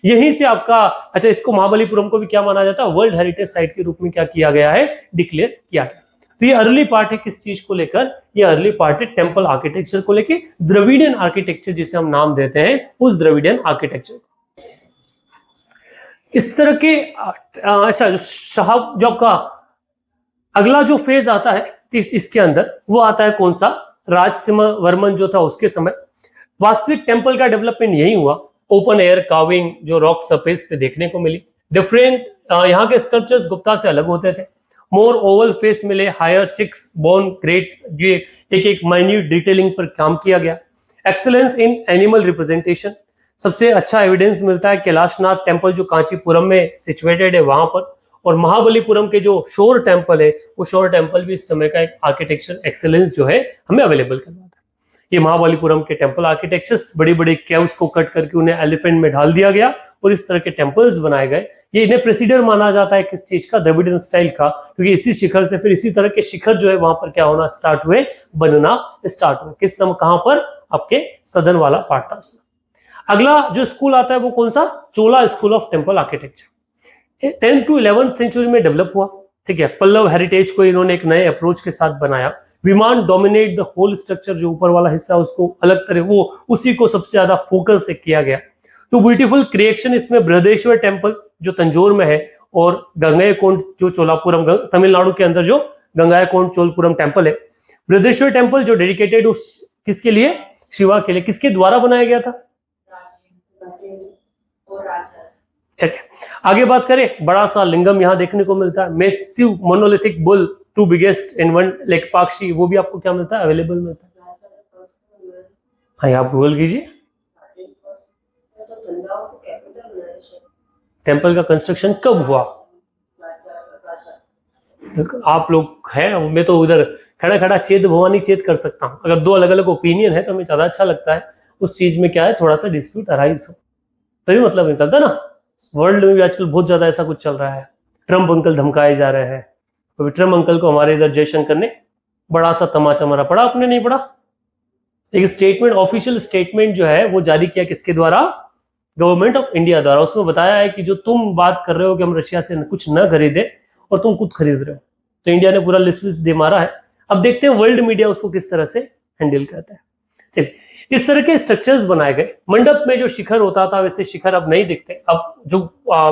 यहीं से आपका, अच्छा, इसको महाबलीपुरम को भी क्या माना जाता है, वर्ल्ड हेरिटेज साइट के रूप में क्या किया गया है, डिक्लेयर किया गया। तो ये अर्ली पार्ट है किस चीज को लेकर, ये अर्ली पार्ट है टेम्पल आर्किटेक्चर को लेकर, द्रविडियन आर्किटेक्चर जिसे हम नाम देते हैं उस द्रविडियन आर्किटेक्चर। इस तरह के अच्छा जो आपका अगला जो फेज आता है इसके अंदर, वो आता है कौन सा, राजसिंह वर्मन जो था उसके समय। वास्तविक टेम्पल का डेवलपमेंट यही हुआ। ओपन एयर काविंग जो रॉक सरफेस पे देखने को मिली। डिफरेंट यहाँ के स्कल्पचर्स गुप्ता से अलग होते थे। मोर ओवल फेस मिले, हायर चिक्स, बोन क्रेट्स, ये एक माइन्यूट डिटेलिंग पर काम किया गया। एक्सेलेंस इन एनिमल रिप्रेजेंटेशन, सबसे अच्छा एविडेंस मिलता है कैलाशनाथ टेम्पल जो कांचीपुरम में सिचुएटेड है वहां पर। और महाबलीपुरम के जो शोर टेम्पल है, वो शोर टेम्पल भी इस समय का एक आर्किटेक्चर एक्सेलेंस जो है हमें अवेलेबल करवाता है। ये महाबलीपुरम के टेम्पल आर्किटेक्चर्स, बड़े बड़े केव्स को कट करके उन्हें एलिफेंट में ढाल दिया गया और इस तरह के टेम्पल्स बनाए गए। ये इन्हें प्रेसिडर माना जाता है किस चीज का, द्रविडियन स्टाइल का, क्योंकि इसी शिखर से फिर इसी तरह के शिखर जो है वहां पर क्या होना स्टार्ट हुए, बनना स्टार्ट हुए। किस समय, कहां पर, आपके सदन वाला पार्ट था उसमें। अगला जो स्कूल आता है वो कौन सा, Chola school of temple architecture. 10th to 11th century में डेवलप हुआ, ठीक है। पल्लव हेरिटेज को इन्होंने एक नए अप्रोच के साथ बनाया। विमान डोमिनेट द होल स्ट्रक्चर, जो ऊपर वाला हिस्सा उसको अलग तरह, वो उसी को सबसे ज्यादा फोकस से किया गया। तो ब्यूटीफुल क्रिएशन इसमें बृहदेश्वर टेम्पल जो तंजौर में है, और गंगैकोंड जो चोलापुरम तमिलनाडु के अंदर जो गंगैकोंड चोलपुरम टेम्पल है। बृहदेश्वर टेम्पल जो डेडिकेटेड उस किसके लिए, शिवा के लिए, किसके द्वारा बनाया गया था, ठीक है। आगे बात करें, बड़ा सा लिंगम यहाँ देखने को मिलता है, massive monolithic bull, two biggest in one Lepakshi, वो भी आपको क्या मिलता है, अवेलेबल मिलता है। हाँ, आप गूगल कीजिए। टेम्पल का कंस्ट्रक्शन कब हुआ, आप लोग हैं, मैं तो उधर खड़ा खड़ा चेत भवानी चेत कर सकता हूँ। अगर दो अलग अलग ओपिनियन है तो हमें ज्यादा अच्छा लगता है उस चीज में क्या है, थोड़ा सा डिस्प्यूट अराइज हो, तभी मतलब निकलता ना। वर्ल्ड में भी आजकल बहुत ज्यादा ऐसा कुछ चल रहा है, ट्रम्प अंकल धमकाए जा रहे हैं। तो ट्रम्प अंकल को हमारे इधर जयशंकर ने बड़ा सा तमाचा मारा, पड़ा आपने, नहीं पड़ा। एक स्टेटमेंट, ऑफिशियल स्टेटमेंट जो है वो जारी किया किसके द्वारा, गवर्नमेंट ऑफ इंडिया द्वारा। उसमें बताया है कि जो तुम बात कर रहे हो कि हम रशिया से कुछ न खरीदे और तुम खुद खरीद रहे हो, तो इंडिया ने पूरा लिस्ट दे मारा है। अब देखते हैं वर्ल्ड मीडिया उसको किस तरह से हैंडल करता है। चलिए, इस तरह के स्ट्रक्चर्स बनाए गए। मंडप में जो शिखर होता था वैसे शिखर अब नहीं दिखते। अब जो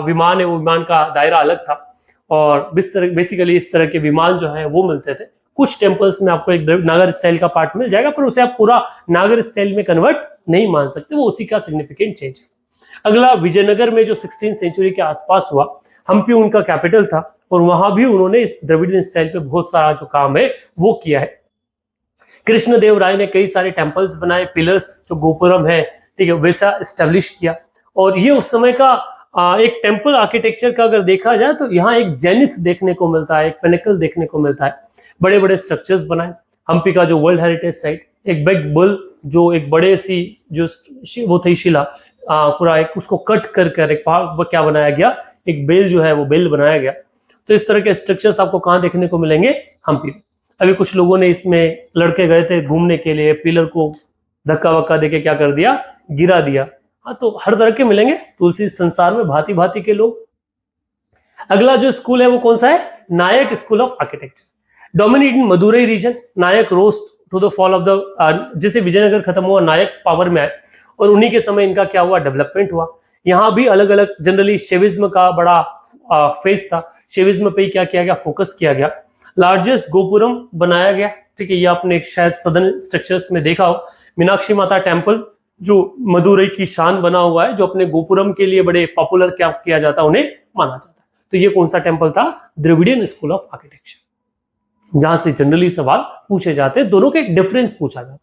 विमान है वो विमान का दायरा अलग था, और बेसिकली इस तरह के विमान जो है वो मिलते थे। कुछ टेम्पल्स में आपको एक नागर स्टाइल का पार्ट मिल जाएगा, पर उसे आप पूरा नागर स्टाइल में कन्वर्ट नहीं मान सकते, वो उसी का सिग्निफिकेंट चेंज है। अगला, विजयनगर में जो 16th सेंचुरी के आसपास हुआ, हम्पी उनका कैपिटल था, और वहां भी उन्होंने इस द्रविडियन स्टाइल पे बहुत सारा जो काम है वो किया है। कृष्णदेव राय ने कई सारे टेम्पल्स बनाए, पिलर्स जो गोपुरम है, ठीक है, वैसा स्टैब्लिश किया। और ये उस समय का एक टेम्पल आर्किटेक्चर का अगर देखा जाए तो यहाँ एक जेनिथ देखने को मिलता है, एक पेनिकल देखने को मिलता है। बड़े बड़े स्ट्रक्चर्स बनाए। हम्पी का जो वर्ल्ड हेरिटेज साइट, एक बिग बुल जो एक बड़े सी जो वो थी शिला, पूरा एक उसको कट कर एक क्या बनाया गया, एक बेल जो है वो बेल बनाया गया। तो इस तरह के स्ट्रक्चर्स आपको कहाँ देखने को मिलेंगे, हम्पी में। अभी कुछ लोगों ने इसमें, लड़के गए थे घूमने के लिए, पिलर को धक्का वक्का देके क्या कर दिया, गिरा दिया। हाँ, तो हर तरह के मिलेंगे तुलसी संसार में, भांति भांति के लोग। अगला जो स्कूल है वो कौन सा है, Nayak school of architecture. Dominate in Madurai region, Nayak rose to the fall of the, जैसे विजयनगर खत्म हुआ नायक पावर में आए, और उन्हीं के समय इनका क्या हुआ, डेवलपमेंट हुआ। यहाँ भी अलग अलग, जनरली शेविज्म का बड़ा फेज था, शेविज्म पे क्या किया गया, फोकस किया गया। लार्जेस्ट गोपुरम बनाया गया, ठीक है, ये आपने शायद सदन स्ट्रक्चर्स में देखा हो। मीनाक्षी माता टेम्पल जो मदुरई की शान बना हुआ है, जो अपने गोपुरम के लिए बड़े पॉपुलर क्या किया जाता है, उन्हें माना जाता है। तो ये कौन सा टेम्पल था, द्रविडियन स्कूल ऑफ आर्किटेक्चर, जहां से जनरली सवाल पूछे जाते हैं, दोनों के डिफरेंस पूछा जाता है।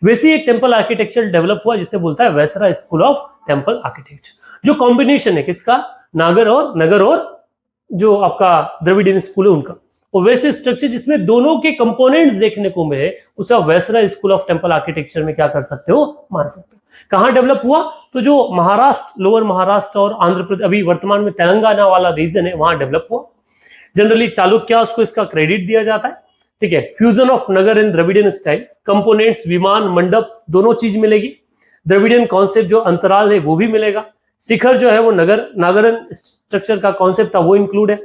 वैसे एक टेम्पल आर्किटेक्चर डेवलप हुआ जिसे बोलता है वैसरा स्कूल ऑफ टेम्पल आर्किटेक्चर, जो कॉम्बिनेशन है किसका, नगर और जो आपका द्रविडियन स्कूल है उनका। और वैसे स्ट्रक्चर जिसमें दोनों के कंपोनेंट्स देखने को मिले, उसे आप वैसरा स्कूल ऑफ टेम्पल आर्किटेक्चर में क्या कर सकते हो, मान सकते हो। कहां डेवलप हुआ, तो जो महाराष्ट्र, लोअर महाराष्ट्र और आंध्र प्रदेश, अभी वर्तमान में तेलंगाना वाला रीजन है, वहां डेवलप हुआ। जनरली चालुक्यास को इसका क्रेडिट दिया जाता है, ठीक है। Fusion of Nagar and Dravidian style, components, विमान, मंडप, दोनों चीज मिलेगी। द्रविडियन कॉन्सेप्ट जो अंतराल है वो भी मिलेगा। शिखर जो है वो नागरन स्ट्रक्चर का कॉन्सेप्ट था, वो इंक्लूड है।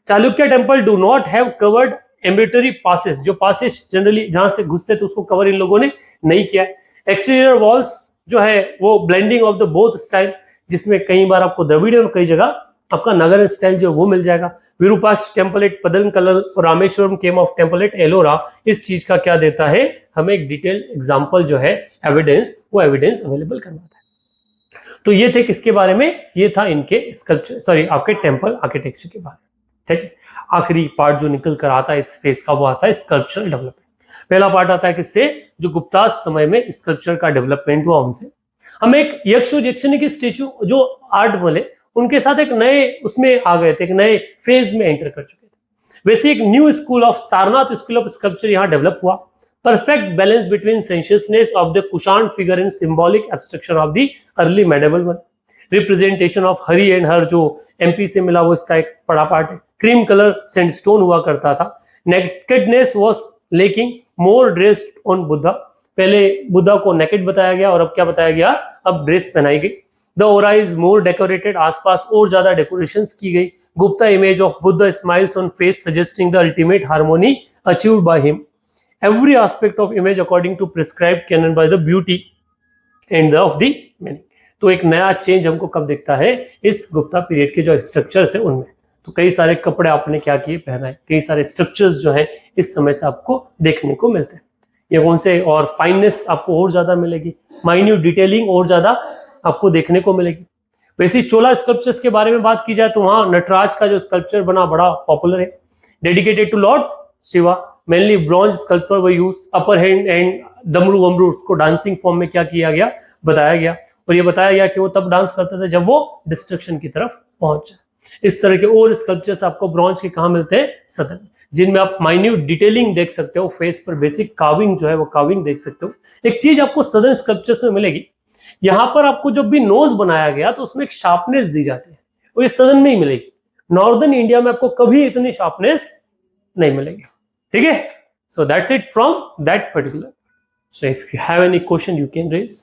Chalukya temple do not have covered ambulatory passes, जो पासेस जनरली जहां से घुसते थे उसको कवर इन लोगों ने नहीं किया। एक्सटीरियर वॉल्स जो है वो blending of the both style, जिसमें कई बार आपको द्रविडियन और कई जगह आपका नगर स्टाइल जो वो मिल जाएगा। विरूपाक्ष टेम्पल एट पदनकल्लर और रामेश्वरम केम ऑफ टेम्पल एट एलोरा, इस चीज का क्या देता है, हमें एक डिटेल एग्जांपल जो है एविडेंस, वो एविडेंस अवेलेबल करवाता है। तो ये थे किसके बारे में, ये था इनके स्कल्पचर, सॉरी आपके टेम्पल आर्किटेक्चर के बारे में, ठीक है। आखिरी पार्ट जो निकल कर आता है इस फेज का, वो आता है स्कल्पचरल डेवलपमेंट। पहला पार्ट आता है किससे, जो गुप्ता समय में स्कल्पचर का डेवलपमेंट हुआ उनसे। हम एक यक्ष और यक्षिणी की स्टेचू जो आर्ट बोले, उनके साथ एक नए उसमें आ गए थे, एक नए फेज में एंटर कर चुके थे। वैसे एक new school of Sarnath school of sculpture यहाँ डेवलप हुआ। perfect balance between sensuousness of the couchant figure and symbolic abstraction of the early medieval one. Representation of Hari and Har जो एमपी से मिला वो इसका एक बड़ा पार्ट है. क्रीम कलर सैंडस्टोन हुआ करता था. Nakedness was lacking more dressed on Buddha. पहले बुद्धा को नेकेड बताया गया और अब क्या बताया गया, अब ड्रेस पहनाई गई. The aura is more decorated, आसपास और ज्यादा डेकोरेशंस की गई. Gupta image of Buddha smiles on face suggesting the ultimate harmony achieved by him. Every aspect of image according to prescribed canon by the beauty and of the man. तो एक नया change हमको कब दिखता है, इस गुप्ता पीरियड के जो स्ट्रक्चर्स है उनमें. तो कई सारे कपड़े आपने क्या किए, पहनाए. कई सारे स्ट्रक्चर्स जो है इस समय से आपको देखने को मिलते हैं. ये कौन से, और फाइननेस आपको और ज्यादा मिलेगी, माइन्यूट डिटेलिंग और ज्यादा आपको देखने को मिलेगी. वैसे चोला स्कल्पचर्स के बारे में बात की जाए तो वहां नटराज का जो स्कल्पचर बना बड़ा पॉपुलर है. Dedicated to lord Shiva. Mainly bronze sculpture we use. Upper hand and damaru वमरू उसको डांसिंग फॉर्म में क्या किया गया, बताया गया. और ये बताया गया कि वो तब डांस करते थे जब वो डिस्ट्रक्शन की तरफ पहुंच जाए. इस तरह के और स्कल्पचर्स आपको ब्रॉन्ज के कहां मिलते हैं, सदन, जिनमें आप माइन्यूट डिटेलिंग देख सकते हो. फेस पर बेसिक कार्विंग जो है वो कार्विंग देख सकते हो. एक चीज आपको सदन स्कल्पचर्स में मिलेगी, यहां पर आपको जब भी नोज बनाया गया तो उसमें एक शार्पनेस दी जाती है, वो इस सदन में ही मिलेगी. नॉर्दर्न इंडिया में आपको कभी इतनी शार्पनेस नहीं मिलेगी. ठीक है. So that's it from that particular. So if you have any question you can raise.